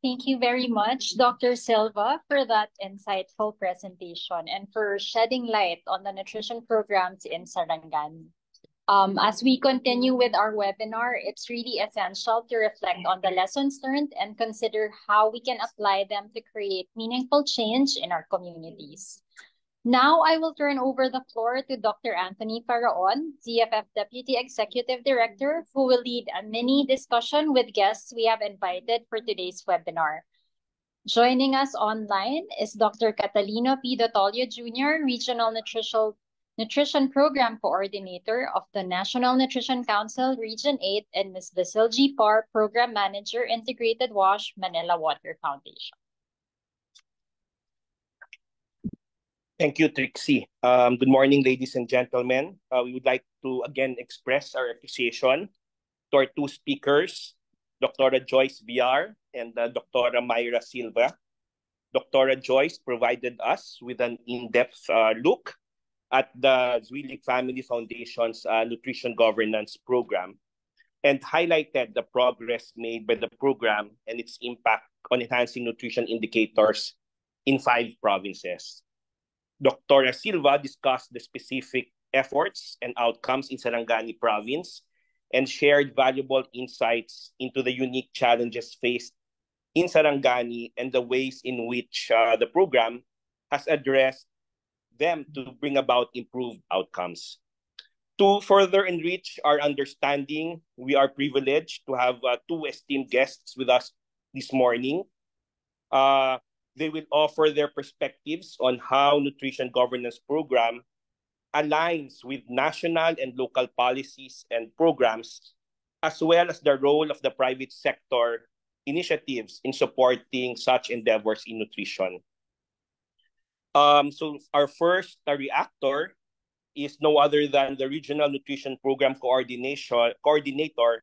Thank you very much, Dr. Silva, for that insightful presentation and for shedding light on the nutrition programs in Sarangani. As we continue with our webinar, it's really essential to reflect on the lessons learned and consider how we can apply them to create meaningful change in our communities. Now I will turn over the floor to Dr. Anthony Faraon, ZFF Deputy Executive Director, who will lead a mini discussion with guests we have invited for today's webinar. Joining us online is Dr. Catalino P. Dotolio Jr., Regional Nutrition Program Coordinator of the National Nutrition Council Region 8, and Ms. Basil G. Parr, Program Manager, Integrated WASH, Manila Water Foundation. Thank you, Trixie. Good morning, ladies and gentlemen. We would like to again express our appreciation to our two speakers, Dr. Joyce Villar and Dr. Mayra Silva. Dr. Joyce provided us with an in-depth look at the Zwillig Family Foundation's Nutrition Governance Program and highlighted the progress made by the program and its impact on enhancing nutrition indicators in 5 provinces. Dr. Silva discussed the specific efforts and outcomes in Sarangani province and shared valuable insights into the unique challenges faced in Sarangani and the ways in which the program has addressed them to bring about improved outcomes. To further enrich our understanding, we are privileged to have 2 esteemed guests with us this morning. They will offer their perspectives on how Nutrition Governance Program aligns with national and local policies and programs, as well as the role of the private sector initiatives in supporting such endeavors in nutrition. So our first reactor is no other than the Regional Nutrition Program Coordinator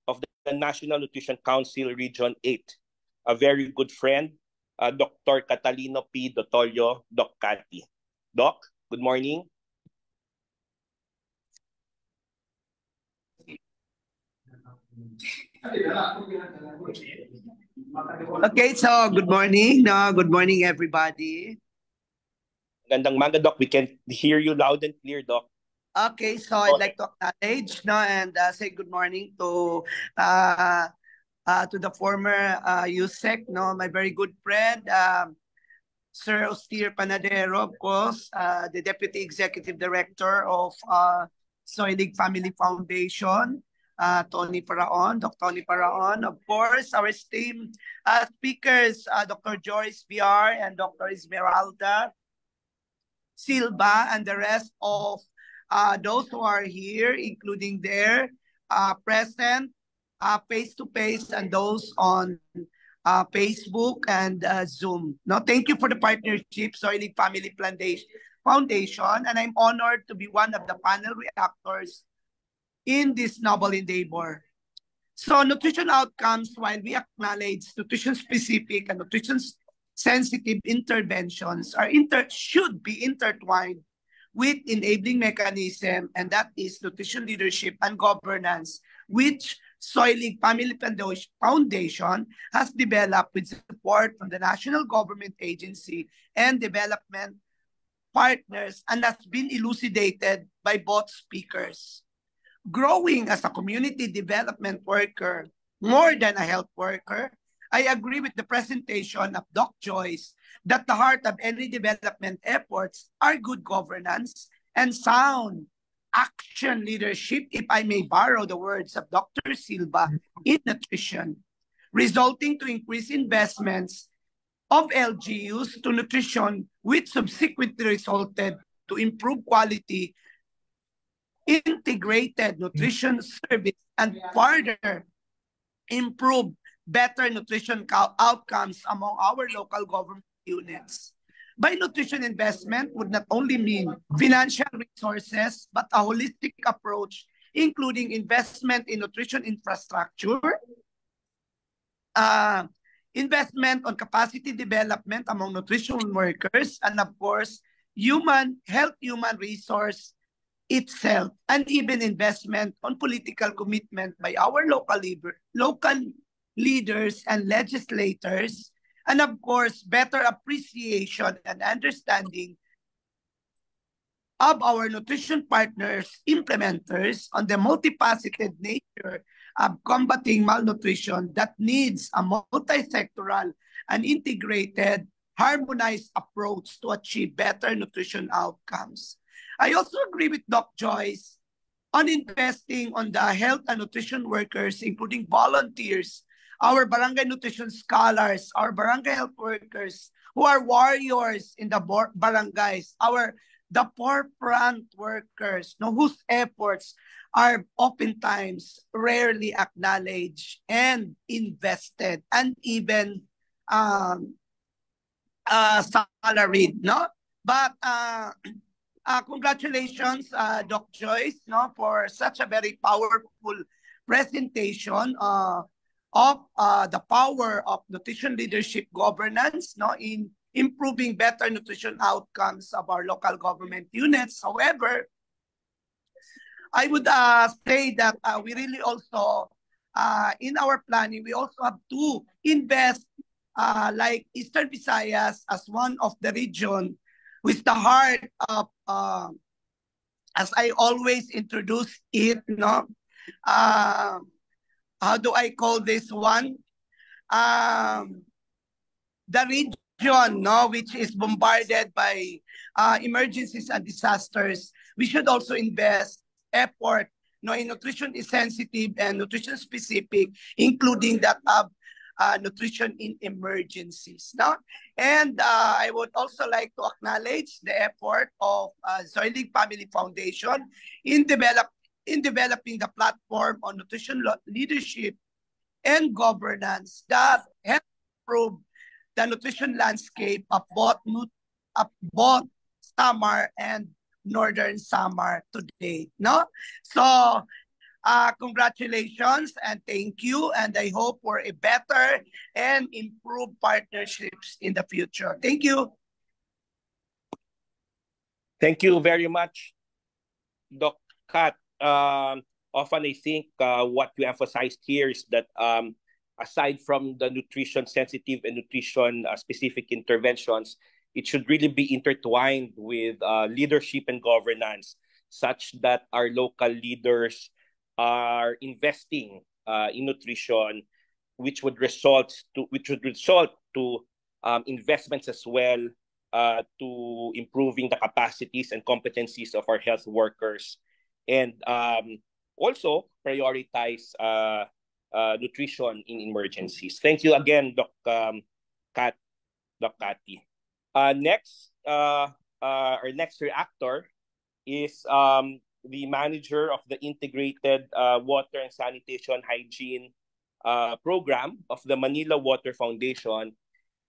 of the National Nutrition Council Region 8, a very good friend, Dr. Catalino P. Dotolio, Doc Cathy. Doc, good morning. Okay, so good morning. Good morning, everybody. Gandang maga, Doc. We can hear you loud and clear, Doc. Okay, so I'd like to acknowledge and say good morning to the former USEC, my very good friend, Sir Austere Panadero, of course, the Deputy Executive Director of Zwillig Family Foundation, Tony Faraon, Dr. Tony Faraon, of course, our esteemed speakers, Dr. Joyce Villar and Dr. Esmeralda Silva, and the rest of those who are here, including their present face-to-face and those on Facebook and Zoom. Now, thank you for the partnership, Zwillig Family Foundation, and I'm honored to be one of the panel reactors in this noble endeavor. So, nutrition outcomes, while we acknowledge nutrition-specific and nutrition-sensitive interventions, should be intertwined with enabling mechanism, and that is nutrition leadership and governance, which Zwillig Family Foundation has developed with support from the national government agency and development partners, and has been elucidated by both speakers. Growing as a community development worker more than a health worker, I agree with the presentation of Doc Joyce that the heart of any development efforts are good governance and sound action leadership, if I may borrow the words of Dr. Silva, in nutrition, resulting to increase investments of LGUs to nutrition, which subsequently resulted to improve quality, integrated nutrition service, and further improve better nutrition outcomes among our local government units. By nutrition investment would not only mean financial resources, but a holistic approach, including investment in nutrition infrastructure, investment on capacity development among nutrition workers, and of course, human resource itself, and even investment on political commitment by our local leaders and legislators, and of course, better appreciation and understanding of our nutrition partners, implementers on the multifaceted nature of combating malnutrition that needs a multi-sectoral and integrated, harmonized approach to achieve better nutrition outcomes. I also agree with Doc Joyce on investing on the health and nutrition workers, including volunteers, our barangay nutrition scholars, our barangay health workers who are warriors in the barangays, the forefront workers, whose efforts are oftentimes rarely acknowledged and invested and even salaried, no? But congratulations, Doc Joyce, for such a very powerful presentation of the power of nutrition leadership governance, in improving better nutrition outcomes of our local government units. However, I would say that we really also, in our planning, we also have to invest like Eastern Visayas as one of the region with the heart of, as I always introduce it, how do I call this one? The region, which is bombarded by emergencies and disasters. We should also invest effort, in nutrition is sensitive and nutrition specific, including that of nutrition in emergencies. And I would also like to acknowledge the effort of Zoilig Family Foundation in developing the platform on nutrition leadership and governance that help improve the nutrition landscape of both Samar and Northern Samar today. So congratulations and thank you, and I hope for a better and improved partnerships in the future. Thank you. Thank you very much, Doc Kat. Often I think what you emphasized here is that aside from the nutrition sensitive and nutrition specific interventions, it should really be intertwined with leadership and governance, such that our local leaders are investing in nutrition, which would result to investments as well to improving the capacities and competencies of our health workers, and also prioritize nutrition in emergencies. Thank you again, Doc Cathy. Next, our next reactor is the manager of the Integrated Water and Sanitation Hygiene Program of the Manila Water Foundation,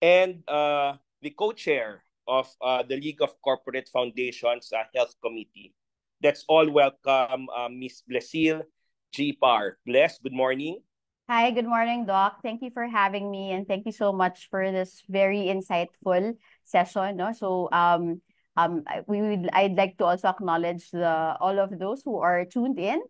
and the co-chair of the League of Corporate Foundations Health Committee. Let's all welcome Ms. Blesil G. Par. Bless, good morning. Hi, good morning, Doc. Thank you for having me, and thank you so much for this very insightful session. So I'd like to also acknowledge all of those who are tuned in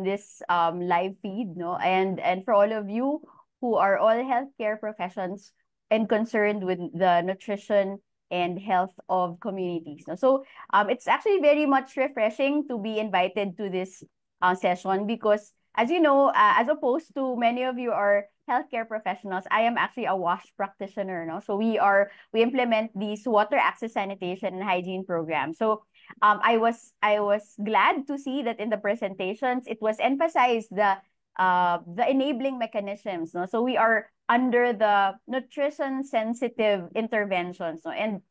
this live feed, and for all of you who are all healthcare professions and concerned with the nutrition and health of communities. So it's actually very much refreshing to be invited to this session because, as you know, as opposed to many of you are healthcare professionals, I am actually a WASH practitioner. So we implement these water access, sanitation, and hygiene programs. So I was glad to see that in the presentations it was emphasized the enabling mechanisms. So we are under the nutrition sensitive interventions. And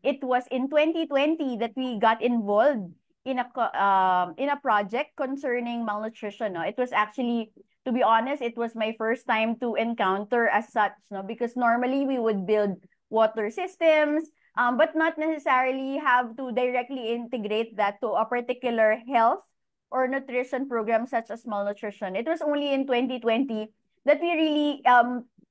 it was in 2020 that we got involved in a project concerning malnutrition. It was actually, to be honest, it was my first time to encounter as such, because normally we would build water systems, but not necessarily have to directly integrate that to a particular health or nutrition program such as malnutrition. It was only in 2020 that we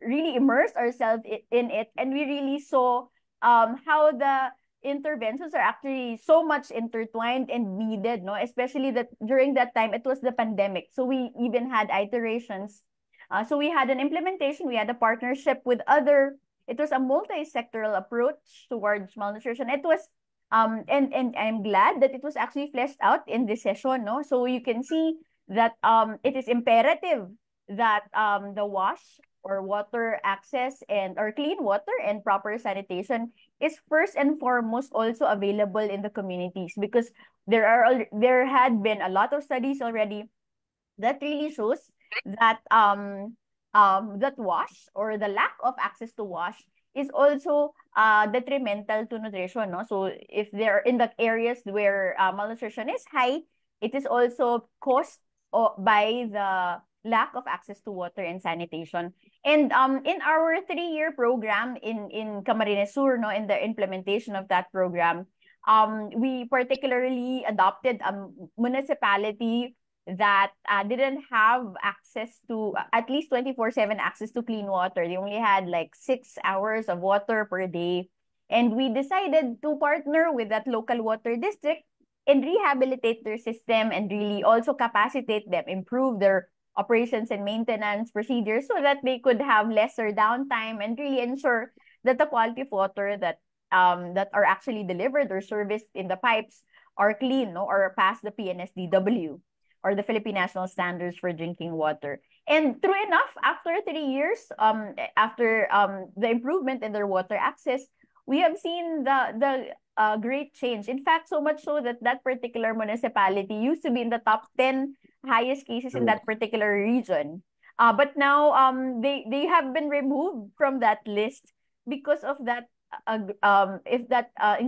really immersed ourselves in it, and we really saw how the interventions are actually so much intertwined and needed, especially that during that time it was the pandemic, so we even had iterations. So we had an implementation, we had a partnership with it was a multi-sectoral approach towards malnutrition. It was And I'm glad that it was actually fleshed out in this session, no? So you can see that it is imperative that the wash or water access and or clean water and proper sanitation is first and foremost also available in the communities, because there had been a lot of studies already that really shows that that wash or the lack of access to wash is also detrimental to nutrition, no? So if they're in the areas where malnutrition is high, it is also caused by the lack of access to water and sanitation. And in our 3-year program in Camarines Sur, no, in the implementation of that program, we particularly adopted a municipality that didn't have access to at least 24/7 access to clean water. They only had like 6 hours of water per day. And we decided to partner with that local water district and rehabilitate their system and really also capacitate them, improve their operations and maintenance procedures so that they could have lesser downtime and really ensure that the quality of water that are actually delivered or serviced in the pipes are clean, no, or past the PNSDW, or the Philippine National Standards for Drinking Water. And true enough, after 3 years, after the improvement in their water access, we have seen the great change. In fact, so much so that that particular municipality used to be in the top 10 highest cases in that particular region. But now they have been removed from that list because of that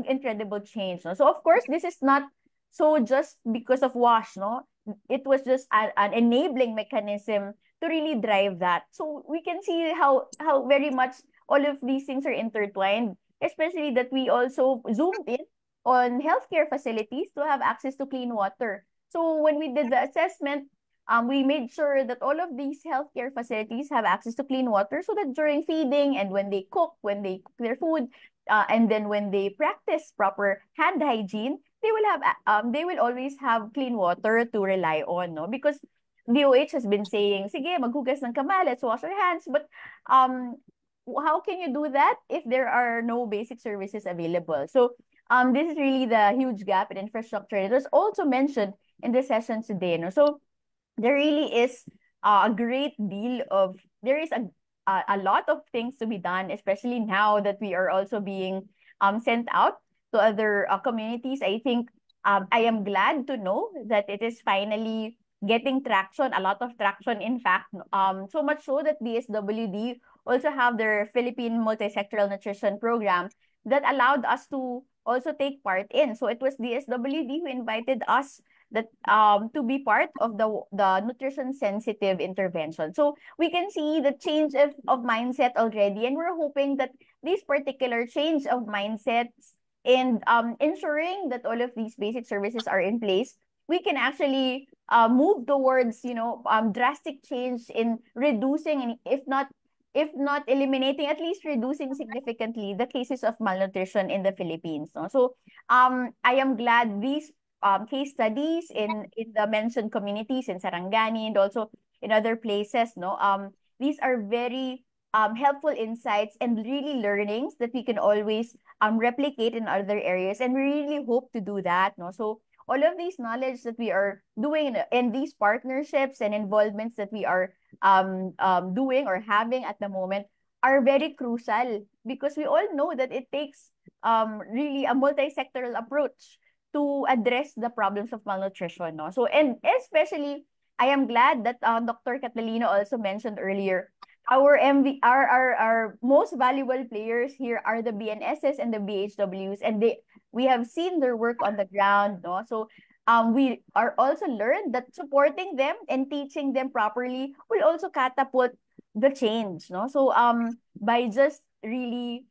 incredible change. No? So of course, this is not so just because of WASH, no? It was just an enabling mechanism to really drive that. So we can see how very much all of these things are intertwined, especially that we also zoomed in on healthcare facilities to have access to clean water. So when we did the assessment, we made sure that all of these healthcare facilities have access to clean water so that during feeding and when they cook their food, and then when they practice proper hand hygiene, they will always have clean water to rely on, no? Because DOH has been saying, sige, maghugas ng kamay, let's wash our hands. But how can you do that if there are no basic services available? So this is really the huge gap in infrastructure. It was also mentioned in the session today, no? So there really is a great deal of, there is a lot of things to be done, especially now that we are also being sent out to other communities. I think I am glad to know that it is finally getting traction, a lot of traction, in fact, so much so that DSWD also have their Philippine Multisectoral Nutrition Program that allowed us to also take part in. So it was DSWD who invited us that to be part of the nutrition sensitive intervention. So we can see the change of mindset already, and we're hoping that this particular change of mindsets and ensuring that all of these basic services are in place, we can actually move towards, you know, drastic change in reducing, and if not eliminating, at least reducing significantly the cases of malnutrition in the Philippines. No? So I am glad these case studies in the mentioned communities in Sarangani and also in other places, no, these are very helpful insights and really learnings that we can always replicate in other areas, and we really hope to do that, no. So all of these knowledge that we are doing in these partnerships and involvements that we are doing or having at the moment are very crucial, because we all know that it takes really a multi-sectoral approach to address the problems of malnutrition, no? So, and especially, I am glad that Dr. Catalina also mentioned earlier, our most valuable players here are the BNSS and the BHWs, and we have seen their work on the ground, no? So, we are also learned that supporting them and teaching them properly will also catapult the change, no? So, by just really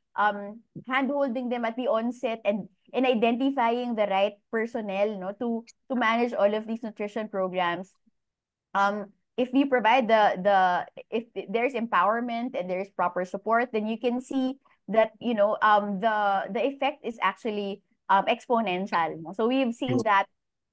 hand-holding them at the onset and identifying the right personnel, no, to manage all of these nutrition programs. If we provide if there's empowerment and there's proper support, then you can see that, you know, the effect is actually exponential. No? So we've seen that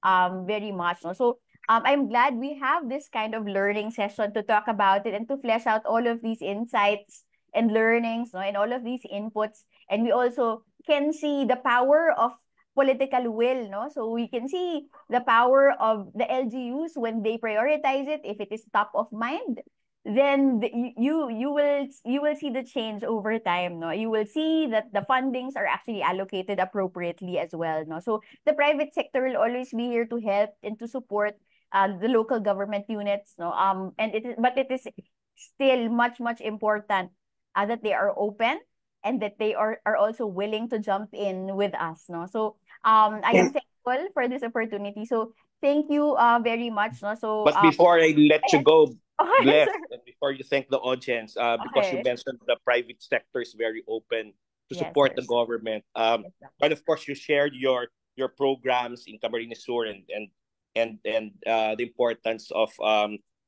very much. No? So I'm glad we have this kind of learning session to talk about it and to flesh out all of these insights and learnings, no, and all of these inputs. And we also can see the power of political will, no? So we can see the power of the LGUs when they prioritize it. If it is top of mind, then you will see the change over time, no? You will see that the fundings are actually allocated appropriately as well, no? So the private sector will always be here to help and to support the local government units, no? And it is still much important that they are open and that they are also willing to jump in with us, no? So I am thankful for this opportunity. So thank you very much, no? So But before I let you go, okay, Bless, sir. and before you thank the audience, because you Okay. mentioned the private sector is very open to Yes, support the sir. government. Yes, sir. And of course, you shared your programs in Camarines Sur and the importance of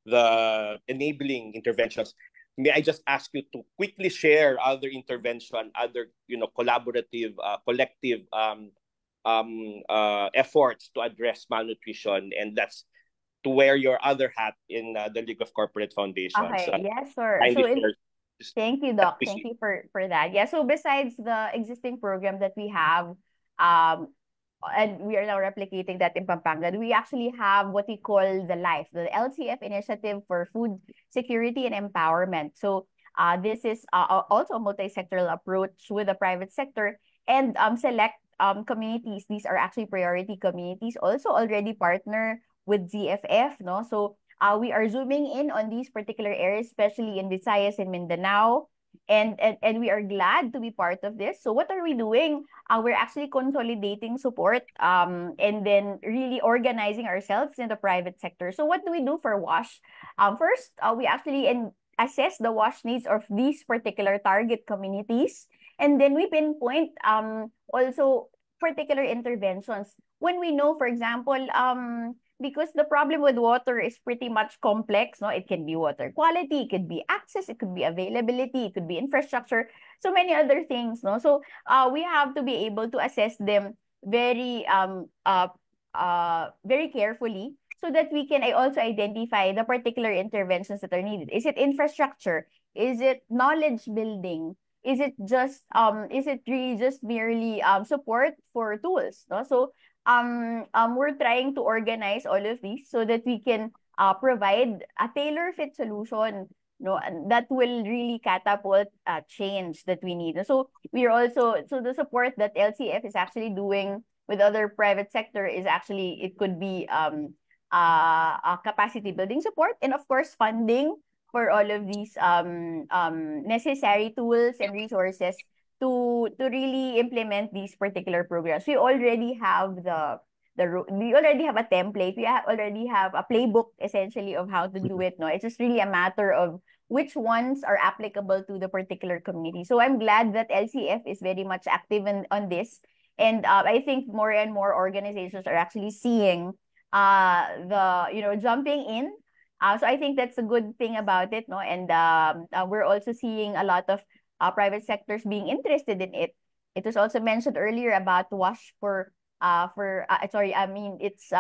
the enabling interventions. May I just ask you to quickly share other intervention, other collaborative, collective efforts to address malnutrition, and that's to wear your other hat in the League of Corporate Foundations. Okay, yes, sir. Kindly So share this thank you, Doc. Thank appreciate. you for that. Yeah, so besides the existing program that we have, um, and we are now replicating that in Pampanga, we actually have what we call the LCF Initiative for Food Security and Empowerment. So this is also a multi-sectoral approach with the private sector and select communities. These are actually priority communities, also already partner with ZFF, no? So we are zooming in on these particular areas, especially in Visayas and Mindanao. And we are glad to be part of this. So what are we doing? We're actually consolidating support and then really organizing ourselves in the private sector. So what do we do for WASH? First, we actually assess the WASH needs of these particular target communities. And then we pinpoint also particular interventions. When we know, for example, because the problem with water is pretty much complex, no? It can be water quality, it could be access, it could be availability, it could be infrastructure, so many other things, no? So we have to be able to assess them very carefully so that we can also identify the particular interventions that are needed. Is it infrastructure? Is it knowledge building? Is it really just merely support for tools, no? So we're trying to organize all of these so that we can provide a tailor-fit solution, no, and that will really catapult change that we need. So the support that LCF is actually doing with other private sector is actually, it could be capacity building support, and of course funding for all of these necessary tools and resources to really implement these particular programs. We already have we already have a template. We already have a playbook essentially of how to do it. No, it's just really a matter of which ones are applicable to the particular community. So I'm glad that LCF is very much active on this, and I think more and more organizations are actually seeing jumping in. So I think that's a good thing about it, no? And we're also seeing a lot of private sectors being interested in it. It was also mentioned earlier about WASH it's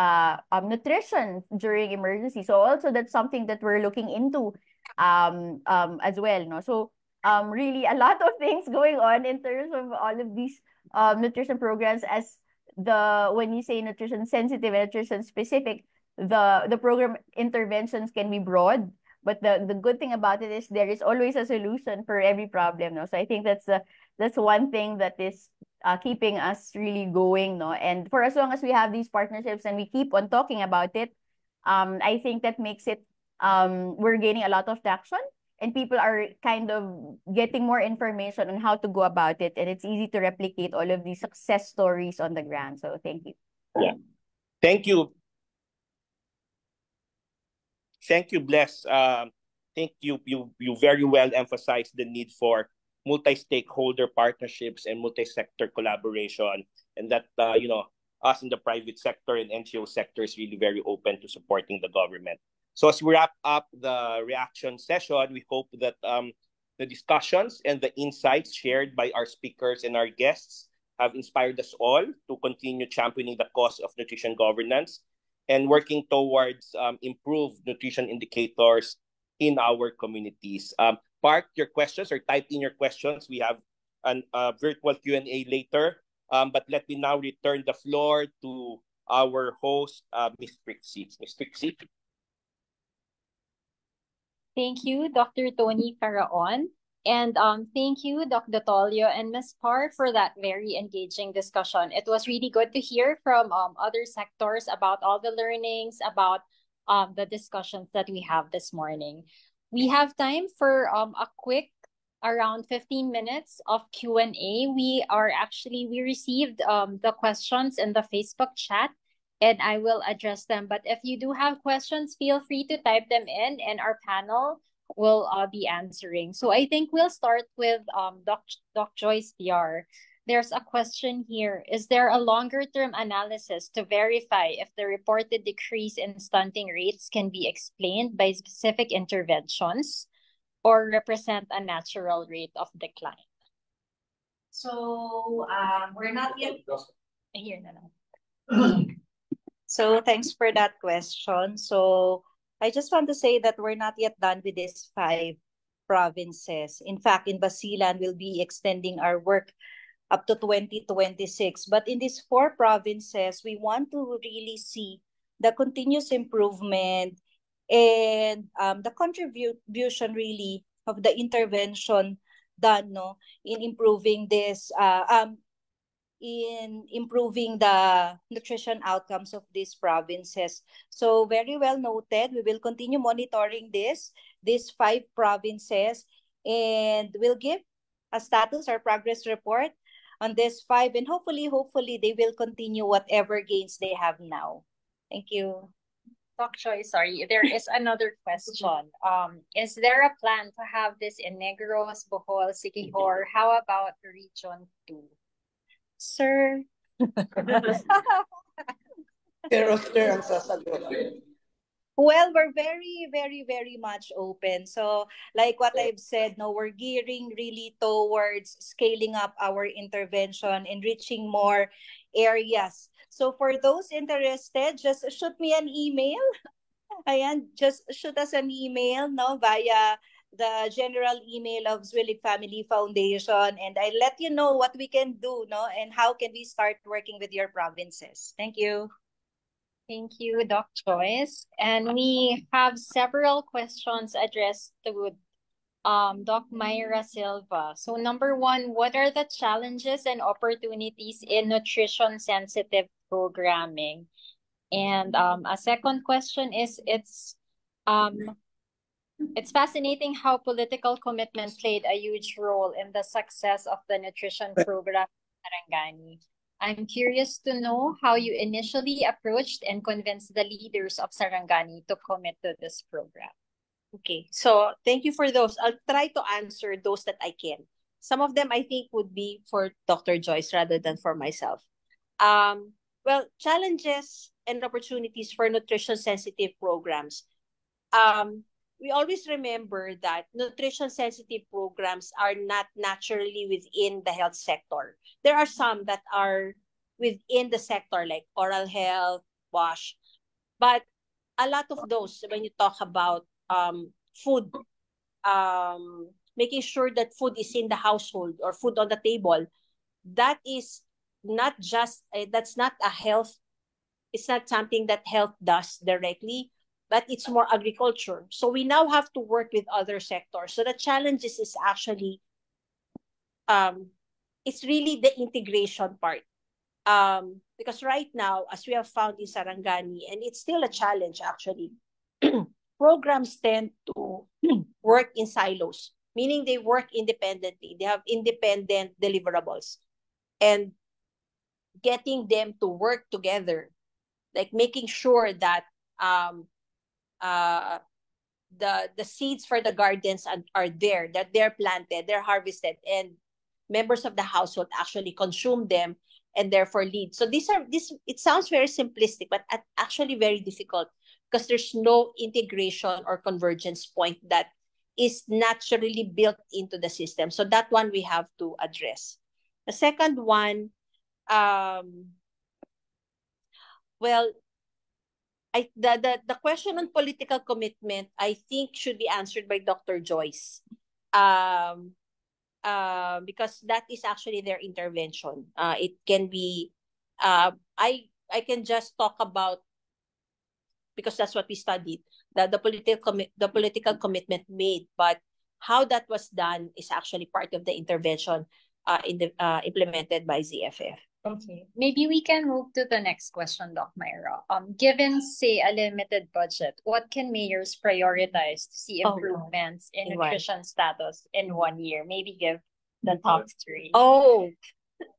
nutrition during emergency. So also that's something that we're looking into as well, no? So really a lot of things going on in terms of all of these nutrition programs. As when you say nutrition sensitive and nutrition specific, the program interventions can be broad, but the good thing about it is there is always a solution for every problem, no? So I think that's one thing that is keeping us really going, no? And for as long as we have these partnerships and we keep on talking about it, I think that makes it we're gaining a lot of traction, and people are kind of getting more information on how to go about it, and it's easy to replicate all of these success stories on the ground. So thank you. Yeah, thank you. Thank you, Bless. Think you very well emphasized the need for multi-stakeholder partnerships and multi-sector collaboration, and that us in the private sector and NGO sector is really very open to supporting the government. So as we wrap up the reaction session, we hope that the discussions and the insights shared by our speakers and our guests have inspired us all to continue championing the cause of nutrition governance and working towards improved nutrition indicators in our communities. Park your questions or type in your questions. We have a virtual Q&A later. But let me now return the floor to our host, Ms. Trixie. Ms. Trixie. Thank you, Dr. Tony Faraon. And thank you, Dr. Tolio and Ms. Parr, for that very engaging discussion. It was really good to hear from other sectors about all the learnings, about the discussions that we have this morning. We have time for a quick around 15 minutes of Q&A. We received the questions in the Facebook chat, and I will address them. But if you do have questions, feel free to type them in, and our panel will be answering. So I think we'll start with Doc Joyce Villar. There's a question here. Is there a longer-term analysis to verify if the reported decrease in stunting rates can be explained by specific interventions or represent a natural rate of decline? So we're not yet here na. So thanks for that question. So I just want to say that we're not yet done with these 5 provinces. In fact, in Basilan, we'll be extending our work up to 2026. But in these 4 provinces, we want to really see the continuous improvement and the contribution really of the intervention done in improving this in improving the nutrition outcomes of these provinces. So very well noted. We will continue monitoring these 5 provinces, and we'll give a status or progress report on this 5, and hopefully they will continue whatever gains they have now. Thank you. Doc Choi, sorry, there is another question. Is there a plan to have this in Negros, Bohol, Siquijor? How about Region 2? Sir. Well, we're very much open. So like what I've said, we're gearing really towards scaling up our intervention and reaching more areas. So for those interested, just shoot me an email. Ayan, just shoot us an email via the general email of Zwillig Family Foundation, and I'll let you know what we can do and how can we start working with your provinces. Thank you. Thank you, Doc Joyce. And we have several questions addressed to Doc Myra Silva. So number 1, what are the challenges and opportunities in nutrition-sensitive programming? And a second question is, it's fascinating how political commitment played a huge role in the success of the nutrition program in Sarangani. I'm curious to know how you initially approached and convinced the leaders of Sarangani to commit to this program. Okay, so thank you for those. I'll try to answer those that I can. Some of them I think would be for Dr. Joyce rather than for myself. Well, challenges and opportunities for nutrition-sensitive programs. We always remember that nutrition-sensitive programs are not naturally within the health sector. There are some that are within the sector, like oral health, WASH. But a lot of those, when you talk about food, making sure that food is in the household or food on the table, that is not just, that's not a health, it's not something that health does directly, but it's more agriculture. So we now have to work with other sectors. So the challenges is actually, it's really the integration part. Because right now, as we have found in Sarangani, and it's still a challenge actually, programs tend to work in silos, meaning they work independently. They have independent deliverables. And getting them to work together, like making sure that the seeds for the gardens are there, that they're planted, they're harvested, and members of the household actually consume them and therefore lead. So it sounds very simplistic, but actually very difficult because there's no integration or convergence point that is naturally built into the system. So that one we have to address. The second one, well, the question on political commitment, I think, should be answered by Dr. Joyce. because that is actually their intervention. It can be, I can just talk about, because that's what we studied, the political commitment made, but how that was done is actually part of the intervention implemented by ZFF. Okay, maybe we can move to the next question, Doc Myra. Given, say, a limited budget, what can mayors prioritize to see improvements in nutrition status in 1 year? Maybe give the top 3. Oh,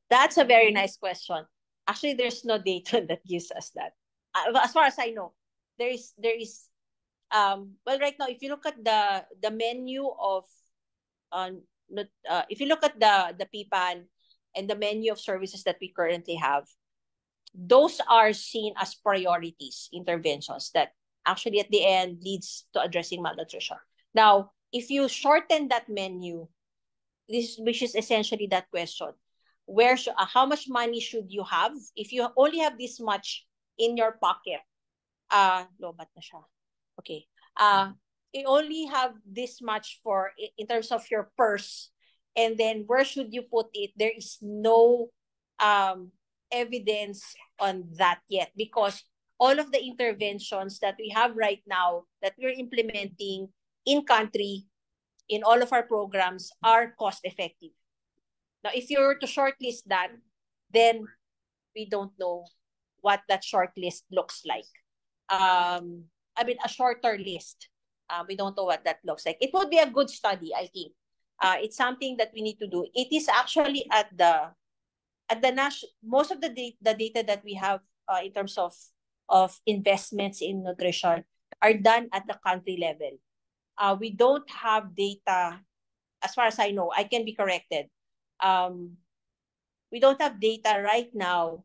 that's a very nice question. Actually, there's no data that gives us that. As far as I know, there is well, right now, if you look at the menu of if you look at the PPAN and the menu of services that we currently have, those are seen as priorities interventions that actually at the end leads to addressing malnutrition. Now, if you shorten that menu, which is essentially that question, how much money should you have? If you only have this much in your pocket, lobat na siya. Okay. You only have this much in terms of your purse, and then where should you put it? There is no evidence on that yet, because all of the interventions that we have right now that we're implementing in country, in all of our programs, are cost effective. Now, if you were to shortlist that, then we don't know what that shortlist looks like. I mean, a shorter list. We don't know what that looks like. It would be a good study, I think. It's something that we need to do. It is actually at the national, most of the data that we have in terms of investments in nutrition are done at the country level. We don't have data, as far as I know, I can be corrected. We don't have data right now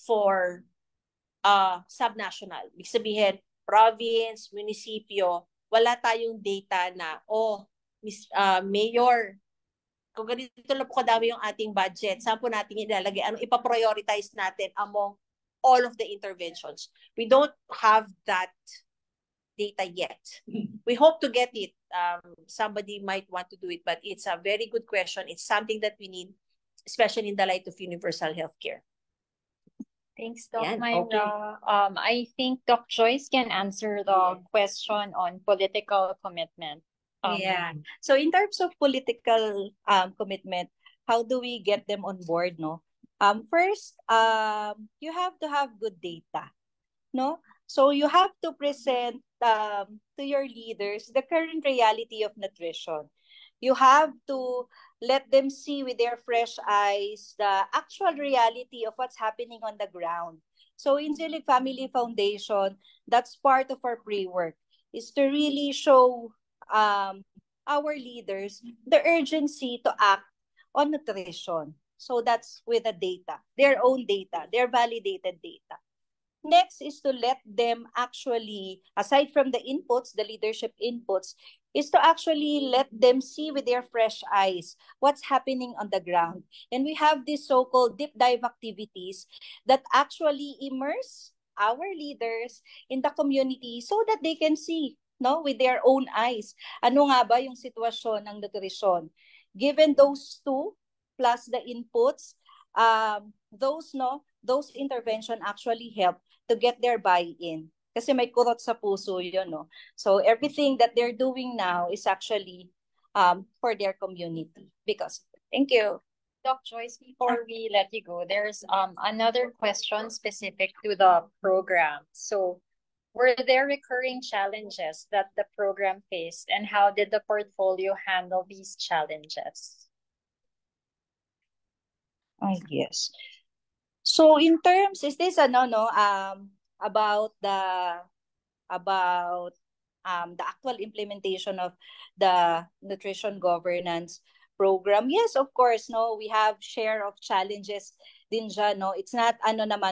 for subnational. Ibig sabihin, province, munisipyo, wala tayong data na, mayor, kung ganito lang po kadami yung ating budget, saan po natin ilalagay, ano ipaprioritize natin among all of the interventions. We don't have that data yet. We hope to get it. Somebody might want to do it, but it's a very good question. It's something that we need, especially in the light of universal healthcare. Thanks, Doc Yan, Myra. okay. I think Doc Joyce can answer the question on political commitment. So in terms of political commitment, how do we get them on board, no? First, you have to have good data, no? So you have to present to your leaders the current reality of nutrition. You have to let them see with their fresh eyes the actual reality of what's happening on the ground. So in Zelig Family Foundation, that's part of our pre-work, is to really show our leaders the urgency to act on nutrition. So that's with the data, their own data, their validated data. Next is to let them actually, aside from the inputs, the leadership inputs, is to actually let them see with their fresh eyes what's happening on the ground. And we have these so-called deep dive activities that actually immerse our leaders in the community so that they can see, no, with their own eyes, ano nga ba yung sitwasyon ng nutrition. Given those two, plus the inputs, those intervention actually help to get their buy-in. Kasi may kurot sa puso yun, no? So everything that they're doing now is actually for their community. Thank you. Doc Joyce, before we let you go, there's another question specific to the program. So, were there recurring challenges that the program faced, and how did the portfolio handle these challenges? Yes. So in terms, is this about the actual implementation of the nutrition governance program? Yes, of course, no, we have share of challenges din dyan, no. It's not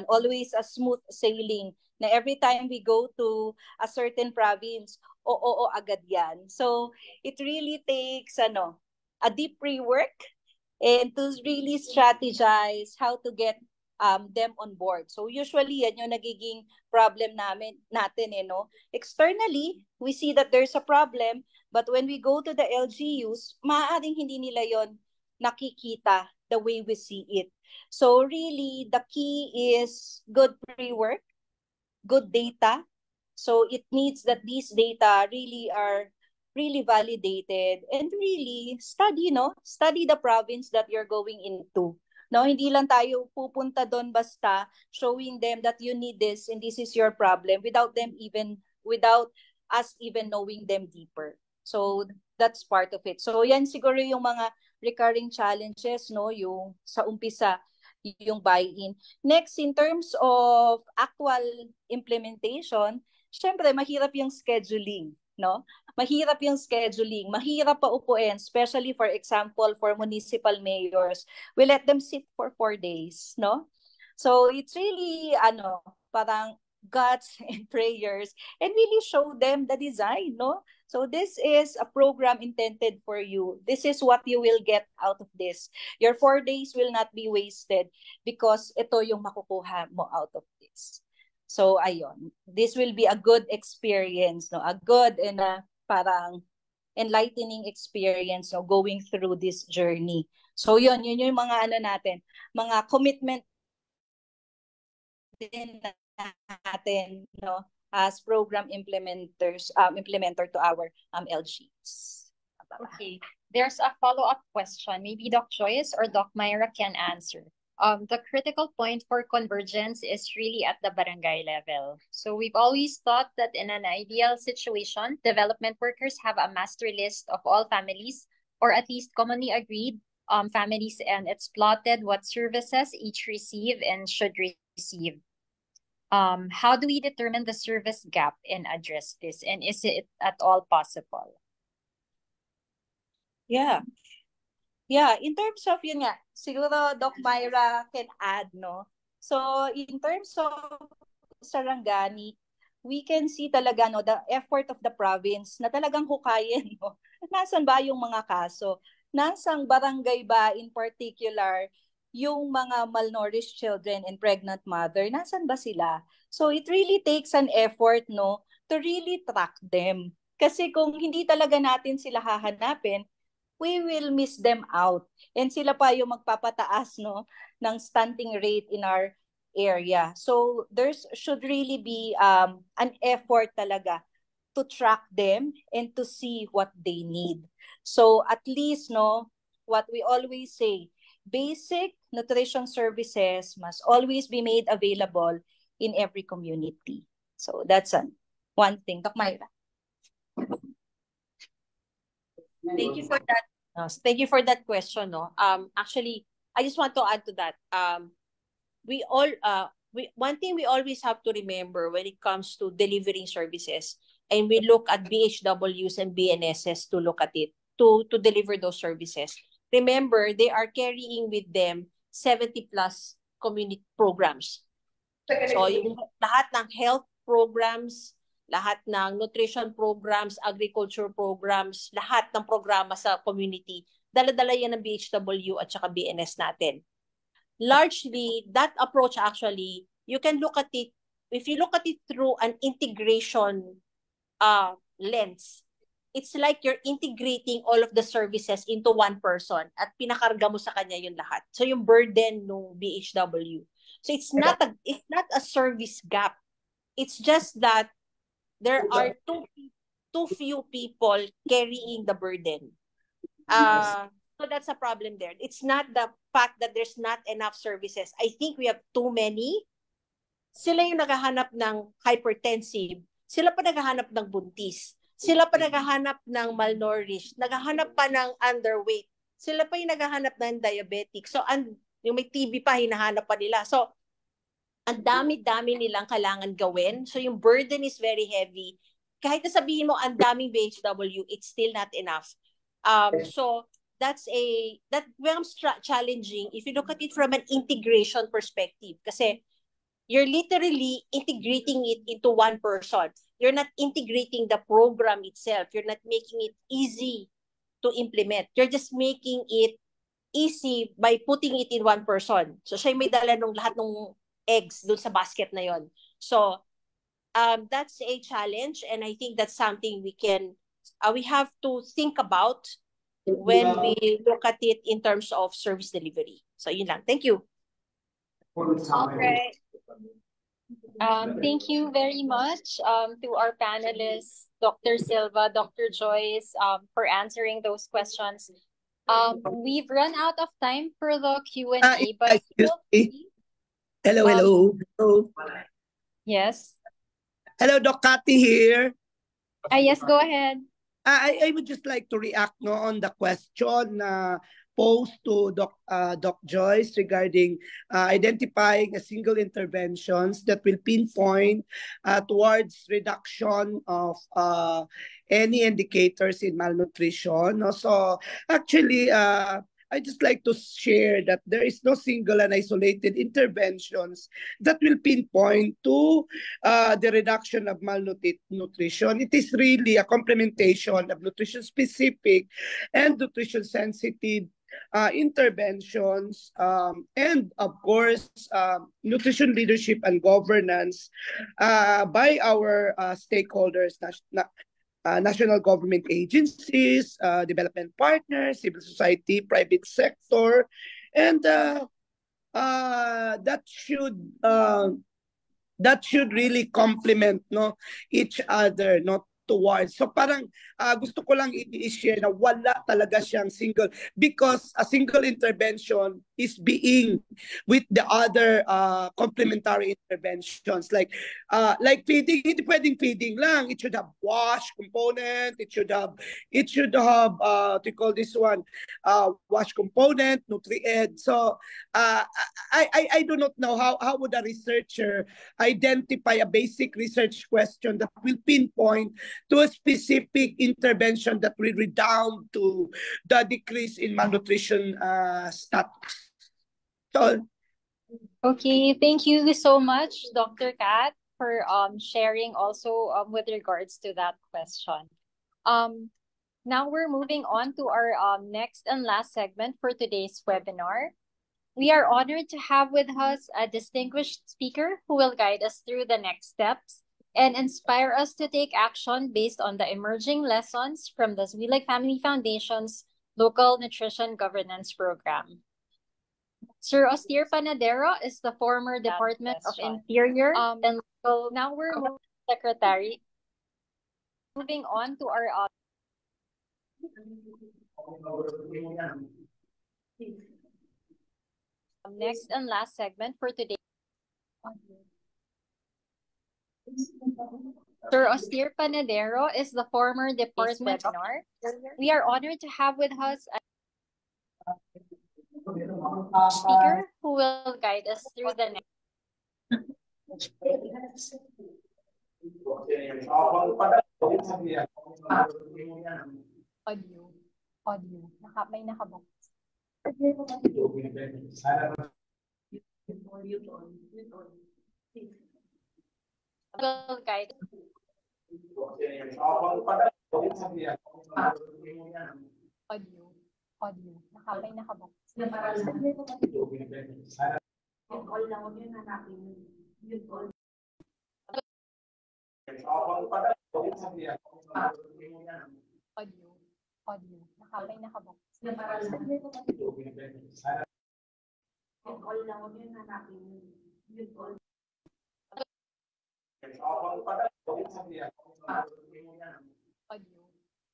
always a smooth sailing na every time we go to a certain province, oo agad yan. So it really takes a deep pre-work and to really strategize how to get them on board. So usually yan yung nagiging problem natin no. Externally, we see that there's a problem, but when we go to the LGUs, maaaring hindi nila yon nakikita the way we see it. So really, the key is good pre-work, good data. So it needs that these data really are really validated and really study, no? Study the province that you're going into. No, hindi lang tayo pupunta doon basta showing them that you need this and this is your problem without us even knowing them deeper. So that's part of it. So yan siguro yung mga recurring challenges, no, yung sa umpisa yung buy-in. Next, in terms of actual implementation, syempre mahirap yung scheduling, no? Mahirap yung scheduling, mahirap pa upuin, especially for example for municipal mayors. We let them sit for 4 days, no? So it's really parang guts and prayers and really show them the design, no? So this is a program intended for you. This is what you will get out of this. Your 4 days will not be wasted because ito yung makukuha mo out of this. So ayun, this will be a good experience, no? A good and parang enlightening experience, no, going through this journey. So yun yung mga natin, mga commitment din natin, no, as program implementer to our LGs. Okay, there's a follow-up question. Maybe Doc Joyce or Doc Myra can answer. The critical point for convergence is really at the barangay level. So we've always thought that in an ideal situation, development workers have a master list of all families, or at least commonly agreed families, and it's plotted what services each receive and should receive. How do we determine the service gap and address this? And is it at all possible? Yeah, in terms of yun nga, siguro Doc Myra can add, no? So in terms of Sarangani, we can see talaga, no, the effort of the province na talagang hukayin, no? Nasaan ba yung mga kaso? Nasang barangay ba in particular yung mga malnourished children and pregnant mother? Nasaan ba sila? So it really takes an effort, no, to really track them. Kasi kung hindi talaga natin sila hahanapin, we will miss them out. And sila pa yung magpapataas, no, ng stunting rate in our area. So there should really be an effort talaga to track them and to see what they need. So at least, no, what we always say, basic nutrition services must always be made available in every community. So that's one thing. Doc Myra. Thank you for that. Thank you for that question. No, actually, I just want to add to that. One thing we always have to remember when it comes to delivering services, and we look at BHWs and BNSs to look at it to deliver those services. Remember, they are carrying with them 70 plus community programs. So yung lahat ng health programs, lahat ng nutrition programs, agriculture programs, lahat ng programa sa community, dala-dala yan ng BHW at saka BNS natin. Largely, that approach actually, you can look at it, if you look at it through an integration lens, it's like you're integrating all of the services into one person at pinakarga mo sa kanya yung lahat. So yung burden ng BHW. So it's not a service gap. It's just that there are too few people carrying the burden. So that's a problem there. It's not the fact that there's not enough services. I think we have too many. Sila yung naghahanap ng hypertensive. Sila pa naghahanap ng buntis. Sila pa naghahanap ng malnourished. Naghahanap pa ng underweight. Sila pa yung naghahanap ng diabetic. So, yung may TB pa, hinahanap pa nila. So, ang dami-dami nilang kailangan gawin. So, yung burden is very heavy. Kahit na sabihin mo, ang daming BHW, it's still not enough. So, that becomes challenging if you look at it from an integration perspective. Kasi, you're literally integrating it into one person. You're not integrating the program itself. You're not making it easy to implement. You're just making it easy by putting it in one person. So, siya may dala ng lahat ng eggs dun sa basket na yon. So, that's a challenge, and I think that's something we have to think about when we look at it in terms of service delivery. So yun lang. Thank you. Okay. Thank you very much to our panelists, Dr. Silva, Dr. Joyce, for answering those questions. We've run out of time for the Q&A, but feel free. Hello. Yes. Hello, Doc Cathy here. Yes, go ahead. I would just like to react on the question posed to Doc Joyce regarding identifying a single interventions that will pinpoint towards reduction of any indicators in malnutrition. So actually, I just like to share that there is no single and isolated interventions that will pinpoint to the reduction of malnutrition. It is really a complementation of nutrition-specific and nutrition-sensitive interventions, and of course, nutrition leadership and governance by our stakeholders, national government agencies, development partners, civil society, private sector, and that should really complement each other, not towards. So parang gusto ko lang i-share na wala talaga siyang single, because a single intervention is being with the other complementary interventions like feeding. Hindi pwedeng feeding lang. It should have wash component. It should have to call this one wash component, nutri-ed. So I do not know how would a researcher identify a basic research question that will pinpoint to a specific intervention that will redound to the decrease in malnutrition status. So, okay, thank you so much, Dr. Kat, for sharing also with regards to that question. Now we're moving on to our next and last segment for today's webinar. We are honored to have with us a distinguished speaker who will guide us through the next steps and inspire us to take action based on the emerging lessons from the Zwilig Family Foundation's Local Nutrition Governance Program. Sir Ostier Panadero is the former Department of Interior and Local. Now we're Secretary. Moving on to our next and last segment for today. Sir Ostier Panadero is the former Department of Interior. We are honored to have with us a speaker who will guide us through the next. Audio. May nakabox. Will guide. Audio. May nakabox. Audio. May nakabox.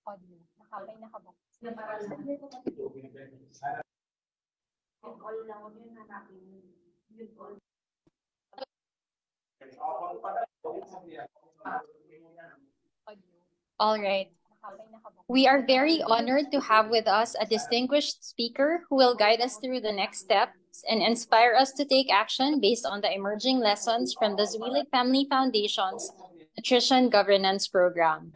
Audio. May nakabox. All right. We are very honored to have with us a distinguished speaker who will guide us through the next steps and inspire us to take action based on the emerging lessons from the Zwilig Family Foundation's Nutrition Governance Program.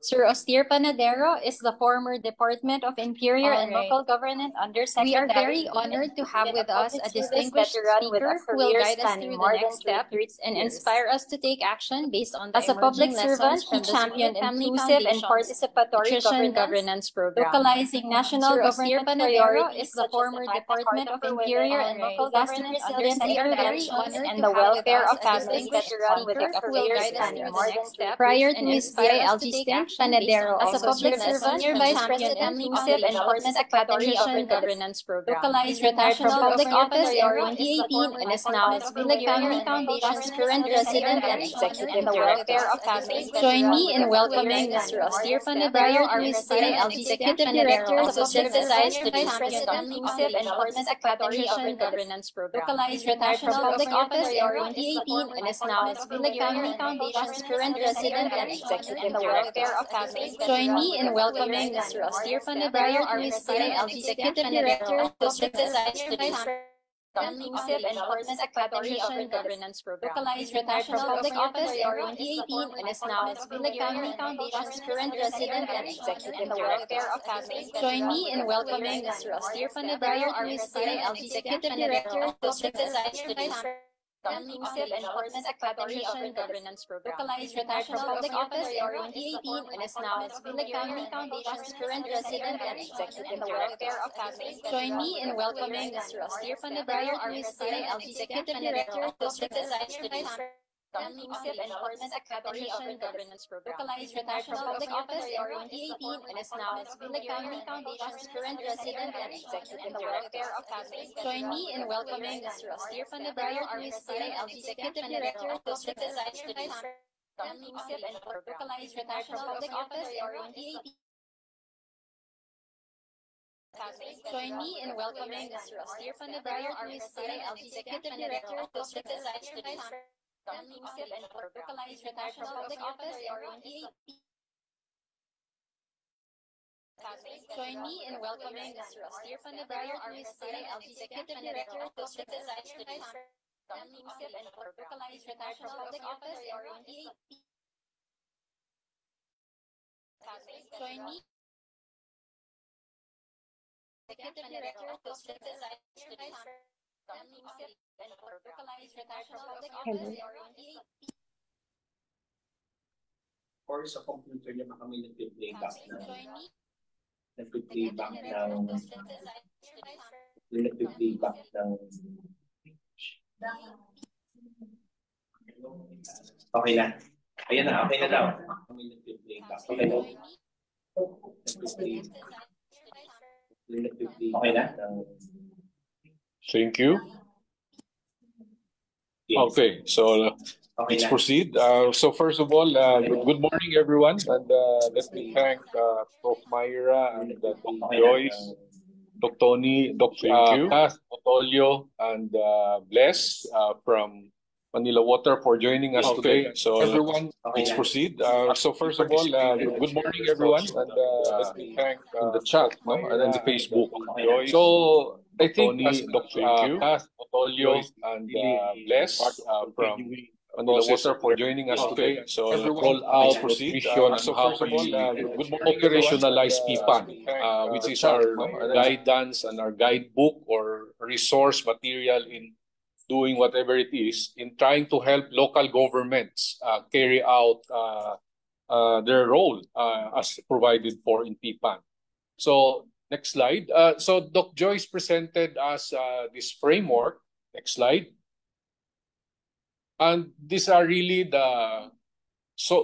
Sir Ostier Panadero is the former Department of Interior and Local Government Undersecretary. We are very honored to have with us a distinguished speaker who will guide us through the next steps and inspire us to take action based on the emerging lessons from the Zwilig Family Foundation's Nutrition Governance Program. Localizing national government priorities is the former Department of Interior and Local Government Undersecretary and the welfare of families veteran with a career spanning more than 2 years. Prior to his DILG stint Frank Panadero, as a public servant, Senior Vice President, Inclusive Enforcement Academy Governance Program. Localized, retired from public office in 2018 and is now Village Family Foundation's current president and executive director of families. Join me in welcoming Mr. Austir Panadero, our executive director, also synthesized to the champion of Inclusive Enforcement Academy Governance Program. Localized, retired from public office in 2018 and is now Village Family Foundation's current president and executive director of families. Join me in welcoming Mr. Austir Panadero, our executive director, to synthesize to the Inclusive Enforcement Academy Governance Program. Localized, retired from public office in 2018 and is now Village Family Foundation's current president and executive director of families. Join me in welcoming Mr. Austir Panadero, our executive director, to synthesize to the Inclusive Enforcement Academy Governance Program. Localized, retired from public office in 2018 and is now Village Family Foundation's current president and executive director of families. Join me in welcoming Mr. Austir Panadero, our executive director, to synthesize to the Inclusive Enforcement Academy Governance Program. Localized, retired from public office in 2018 and is now Village Family Foundation's current president and executive director of families. Join me in welcoming Mr. Austir Panadero, our executive director, to synthesize to the Inclusive Enforcement. Localized, retired from public office in 2018. Join me in welcoming Mr. Austir Panadero, our executive director, to synthesize to the Inclusive Enforcement. Localized, retired from public office in 2018. Join me in welcoming Mr. Austir Panadero, our executive director, to synthesize to the Inclusive Enforcement. Localized, retired from public office in 2018. Join me executive director to synthesize to the Inclusive Enforcement. Localized, retired from public office in 2018. Or sa computer niya baka may nag-playback na. Join me Nag-playback director ng... to synthesize to the Nag-playback ng... Okay na. Ayan na, okay na daw. May nag-playback. Okay na. Okay na. Thank you. Yes. Okay, so Okay let's na. proceed. So first of all, good morning, everyone, and let me thank Prof. Myra and Dr. Joyce, Dr. Tony, Dr. Kath, Otolio, and Bless from Manila Water for joining us today. So everyone, let's proceed. So first of all, good morning, everyone, and let me thank in the chat, no, and the Facebook. So I think as Dr. Kath, Otolio, and Bless from Manila Water for joining us today. So roll out nutrition and how we operationalize PPAN, which is our guidance and our guidebook or resource material in doing whatever it is in trying to help local governments carry out their role as provided for in PPAN. So next slide. So Dr. Joyce presented us this framework. Next slide. And these are really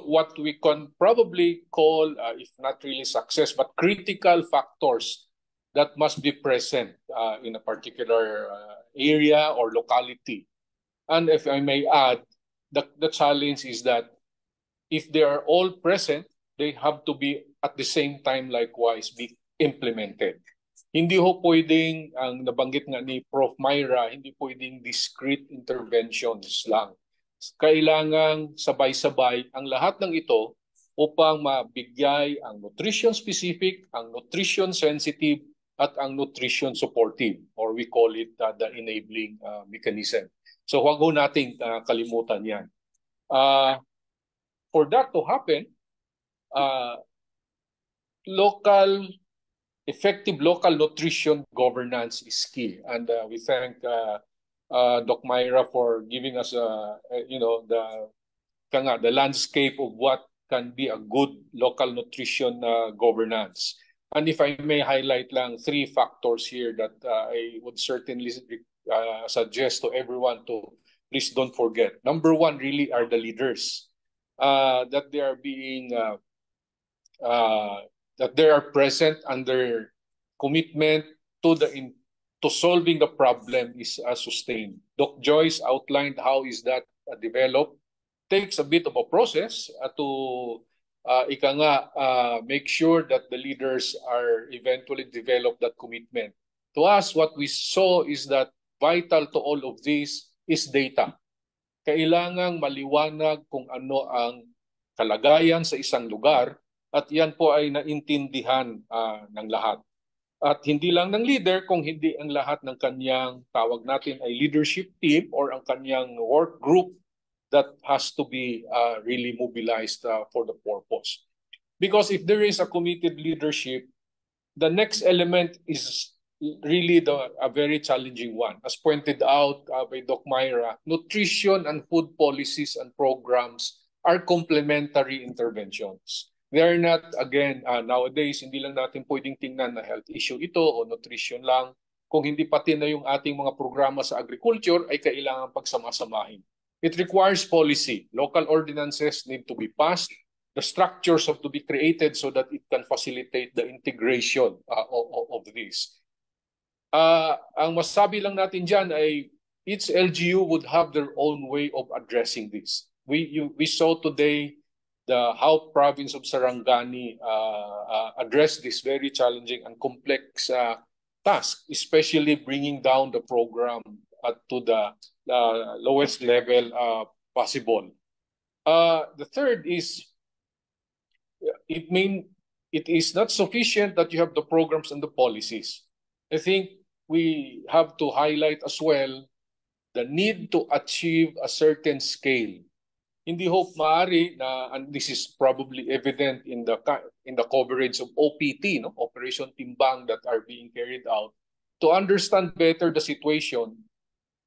what we can probably call, if not really success, but critical factors that must be present in a particular area or locality. And if I may add, the challenge is that if they are all present, they have to be at the same time likewise be implemented. Hindi ho pwedeng, ang nabanggit nga ni Prof. Myra, hindi pwedeng discrete interventions lang. Kailangang sabay-sabay ang lahat ng ito upang mabigay ang nutrition specific, ang nutrition sensitive, at ang nutrition supportive, or we call it the enabling mechanism. So huwag ho nating kalimutan yan. For that to happen, effective local nutrition governance is key. And we thank Doc Myra for giving us, the landscape of what can be a good local nutrition governance. And if I may highlight lang 3 factors here that I would certainly suggest to everyone to please don't forget. Number 1 really are the leaders, that they are being that they are present under commitment to to solving the problem is sustained. Doc Joyce outlined how is that developed. Takes a bit of a process to make sure that the leaders are eventually develop that commitment. To us, what we saw is that vital to all of this is data. Kailangang maliwanag kung ano ang kalagayan sa isang lugar at yan po ay naintindihan ng lahat. At hindi lang ng leader, kung hindi ang lahat ng kanyang, tawag natin ay leadership team or ang kanyang work group that has to be really mobilized for the purpose. Because if there is a committed leadership, the next element is really a very challenging one. As pointed out by Doc Myra, nutrition and food policies and programs are complementary interventions. They are not, again, nowadays, hindi lang natin pwedeng tingnan na health issue ito o nutrition lang. Kung hindi pati na yung ating mga programa sa agriculture, ay kailangan pagsama-samahin. It requires policy. Local ordinances need to be passed. The structures have to be created so that it can facilitate the integration of this. Ang masasabi lang natin dyan ay each LGU would have their own way of addressing this. We saw today how province of Sarangani addressed this very challenging and complex task, especially bringing down the program to the lowest level possible. The third is, it is not sufficient that you have the programs and the policies. I think we have to highlight as well the need to achieve a certain scale. Hindi ho maaari na, and this is probably evident in the coverage of OPT, Operation Timbang, that are being carried out. To understand better the situation,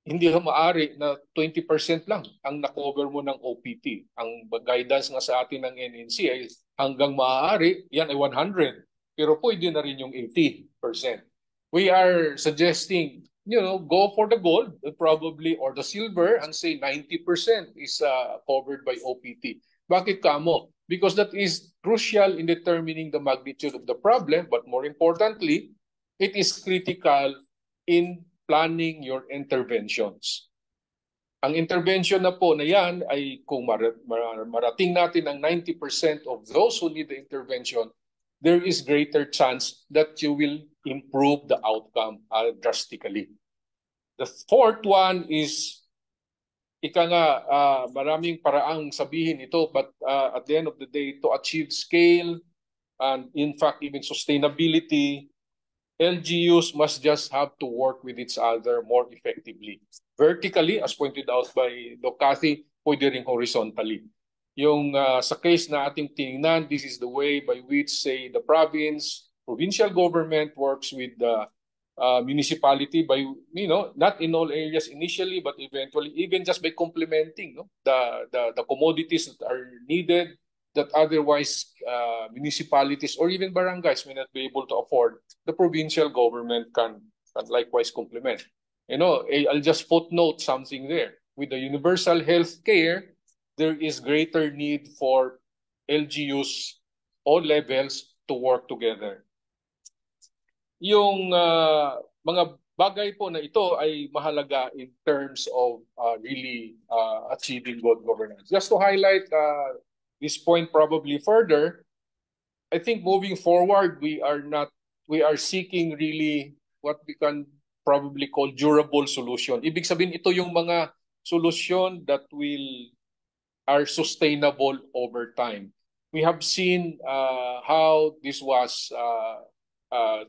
hindi ho maaari na 20% lang ang na-cover mo ng OPT. Ang guidance nga sa atin ng NNC ay hanggang maaari, yan ay 100. Pero pwede na rin yung 80%. We are suggesting, go for the gold probably or the silver and say 90% is covered by OPT. Bakit kamo? Because that is crucial in determining the magnitude of the problem, but more importantly, it is critical in planning your interventions. Ang intervention na po na yan ay kung marating natin ang 90% of those who need the intervention, there is greater chance that you will improve the outcome drastically. The fourth one is, maraming paraang sabihin ito, but at the end of the day, to achieve scale and in fact even sustainability, LGUs must just have to work with each other more effectively. Vertically, as pointed out by Doc Cathy, pwede rin horizontally. Yung sa case na ating tingnan, this is the way by which, say, the provincial government works with the municipality by, not in all areas initially, but eventually, even just by complementing the commodities that are needed that otherwise municipalities or even barangays may not be able to afford, the provincial government can likewise complement. I'll just footnote something there. With the universal health care, there is greater need for LGUs, all levels, to work together. Yung mga bagay po na ito ay mahalaga in terms of really achieving good governance. Just to highlight this point probably further, I think moving forward, we are seeking really what we can probably call durable solution. Ibig sabihin, ito yung mga solution that are sustainable over time. We have seen how this was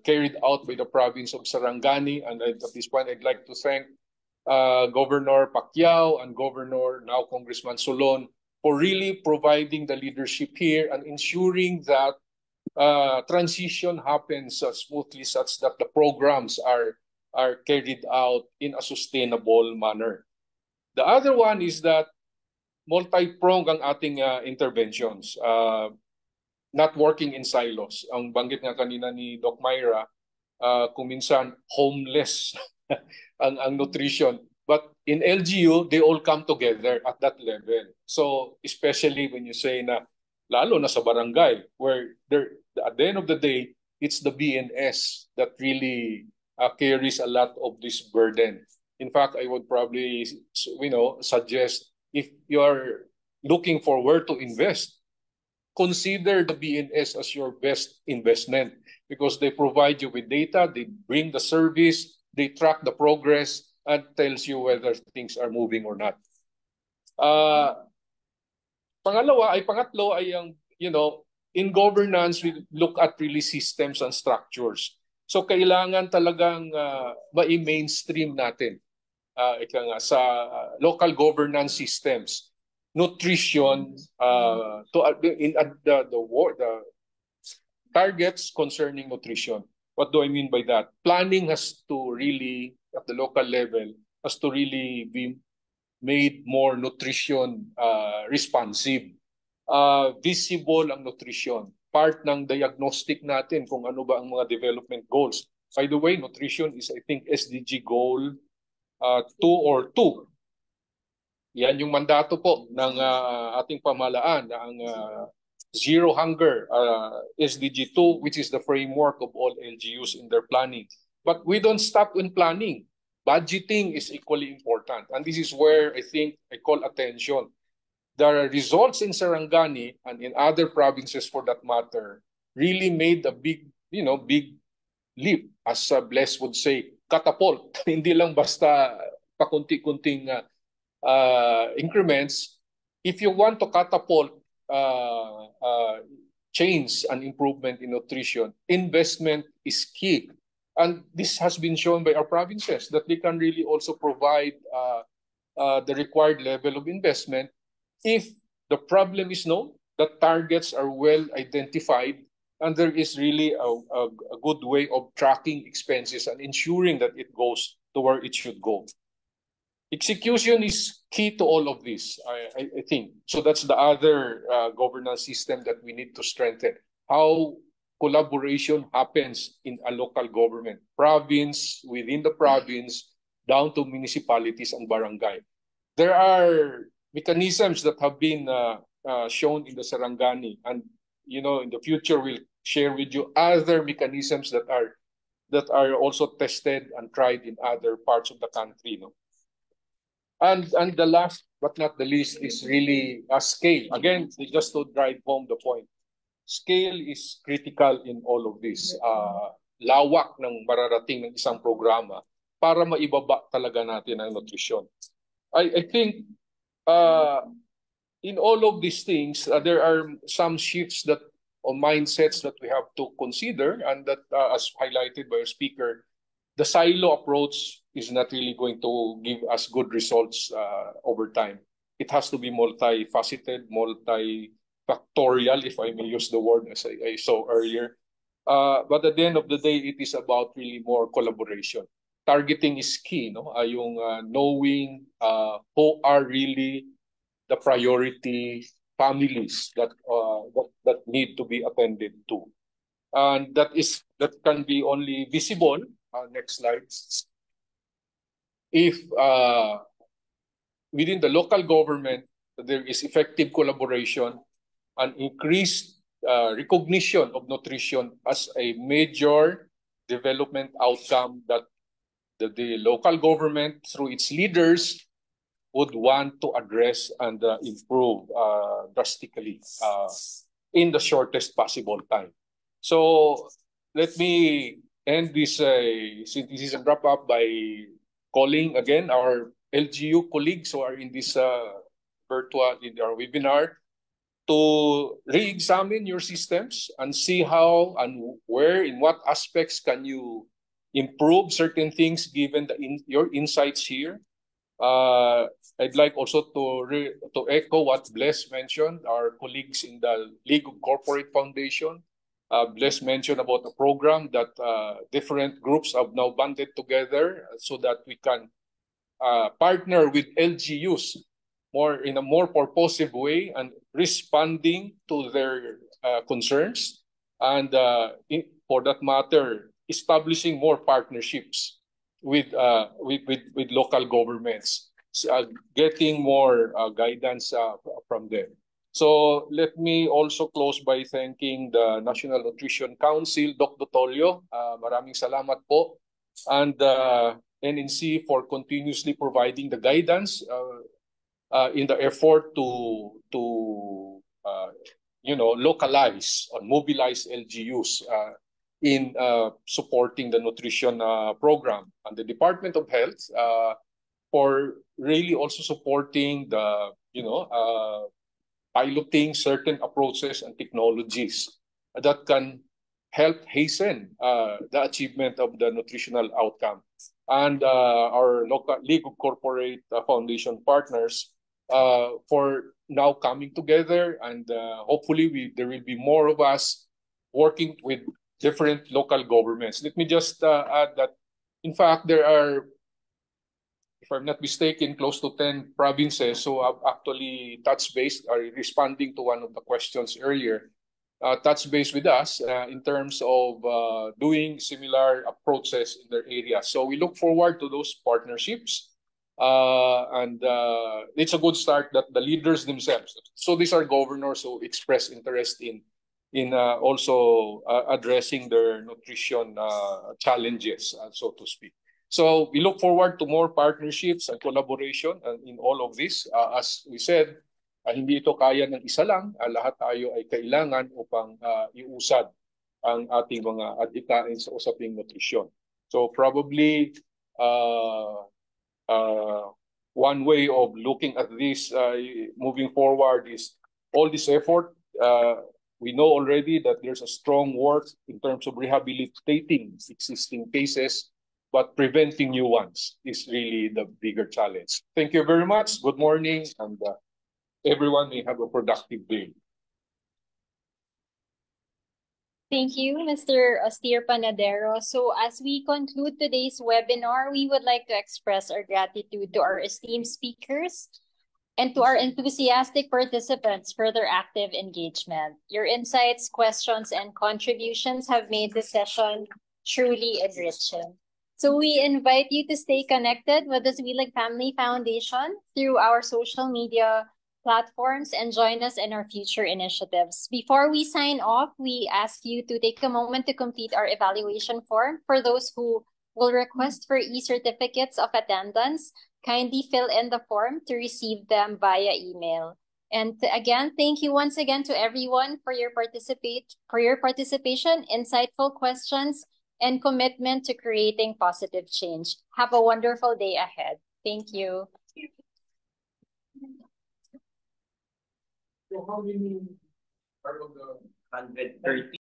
carried out by the province of Sarangani, and at this point, I'd like to thank Governor Pacquiao and now Congressman Solon for really providing the leadership here and ensuring that transition happens smoothly, such that the programs are carried out in a sustainable manner. The other one is that multi-pronged ang ating interventions. Not working in silos. Ang banggit nga kanina ni Doc Myra, kung minsan homeless ang nutrition. But in LGU, they all come together at that level. So especially when you say na lalo na sa barangay, where at the end of the day, it's the BNS that really carries a lot of this burden. In fact, I would probably, suggest if you are looking for where to invest, consider the BNS as your best investment because they provide you with data, they bring the service, they track the progress, and tells you whether things are moving or not. Pangatlo ay ang, in governance, we look at really systems and structures. So kailangan talagang ma-mainstream natin sa local governance systems. Nutrition, the targets concerning nutrition. What do I mean by that? Planning has to really, at the local level, has to really be made more nutrition responsive. Visible ang nutrition. Part ng diagnostic natin kung ano ba ang mga development goals. By the way, nutrition is, I think, SDG goal 2 or 2. Yan yung mandato po ng ating pamahalaan, ang Zero Hunger, SDG 2, which is the framework of all LGUs in their planning. But we don't stop in planning. Budgeting is equally important. And this is where I think I call attention. The results in Sarangani and in other provinces for that matter really made a big leap, as Bless would say, catapult. Hindi lang basta pakunti-kunting increments. If you want to catapult change and improvement in nutrition, investment is key. And this has been shown by our provinces that they can really also provide the required level of investment if the problem is known, the targets are well identified, and there is really a good way of tracking expenses and ensuring that it goes to where it should go. Execution is key to all of this, I think. So that's the other governance system that we need to strengthen. How collaboration happens in a local government, province, within the province, down to municipalities and barangay. There are mechanisms that have been shown in the Sarangani, and in the future we'll share with you other mechanisms that are also tested and tried in other parts of the country. And the last but not the least is really scale. Again, just to drive home the point. Scale is critical in all of this. Lawak ng mararating ng isang programa para maibaba talaga natin ang nutrition. I think in all of these things, there are some shifts or mindsets that we have to consider, and that, as highlighted by our speaker, the silo approach is not really going to give us good results over time. It has to be multifaceted, multifactorial, if I may use the word as I saw earlier. But at the end of the day, it is about really more collaboration. Targeting is key, yung knowing who are really the priority families that need to be attended to, and that can be only visible. Next slide. If within the local government there is effective collaboration and increased recognition of nutrition as a major development outcome that the local government through its leaders would want to address and improve drastically in the shortest possible time. So let me end this synthesis and wrap up by calling again our LGU colleagues who are in this in our webinar to re-examine your systems and see how and where, in what aspects can you improve certain things given your insights here. I'd like also to echo what Bless mentioned, our colleagues in the League of Corporate Foundation. Bless mentioned about a program that different groups have now banded together so that we can partner with LGUs in a more purposive way and responding to their concerns, and for that matter, establishing more partnerships with local governments, getting more guidance from them. So let me also close by thanking the National Nutrition Council, Doc Dotolio. Maraming salamat po. And NNC for continuously providing the guidance in the effort to localize or mobilize LGUs in supporting the nutrition program, and the Department of Health for really also supporting the piloting certain approaches and technologies that can help hasten the achievement of the nutritional outcome. And our local League of Corporate Foundation partners for now coming together, and hopefully there will be more of us working with different local governments. Let me just add that, in fact, there are, if I'm not mistaken, close to 10 provinces who have actually touch base, are responding to one of the questions earlier, touch base with us in terms of doing similar approaches in their area. So we look forward to those partnerships. And it's a good start that the leaders themselves, so these are governors who express interest in also addressing their nutrition challenges, so to speak. So we look forward to more partnerships and collaboration in all of this. As we said, hindi ito kaya ng isa lang. Lahat tayo ay kailangan upang iusad ang ating mga adhikain sa usaping nutrisyon. So probably one way of looking at this moving forward is all this effort. We know already that there's a strong work in terms of rehabilitating existing cases, but preventing new ones is really the bigger challenge. Thank you very much. Good morning, and everyone may have a productive day. Thank you, Mr. Austir Panadero. So as we conclude today's webinar, we would like to express our gratitude to our esteemed speakers and to our enthusiastic participants for their active engagement. Your insights, questions, and contributions have made the session truly enriching. So we invite you to stay connected with the Zwilig Family Foundation through our social media platforms and join us in our future initiatives. Before we sign off, we ask you to take a moment to complete our evaluation form. For those who will request for e-certificates of attendance, kindly fill in the form to receive them via email. And again, thank you once again to everyone for your participation, insightful questions, and commitment to creating positive change. Have a wonderful day ahead. Thank you. So how many part of the 130?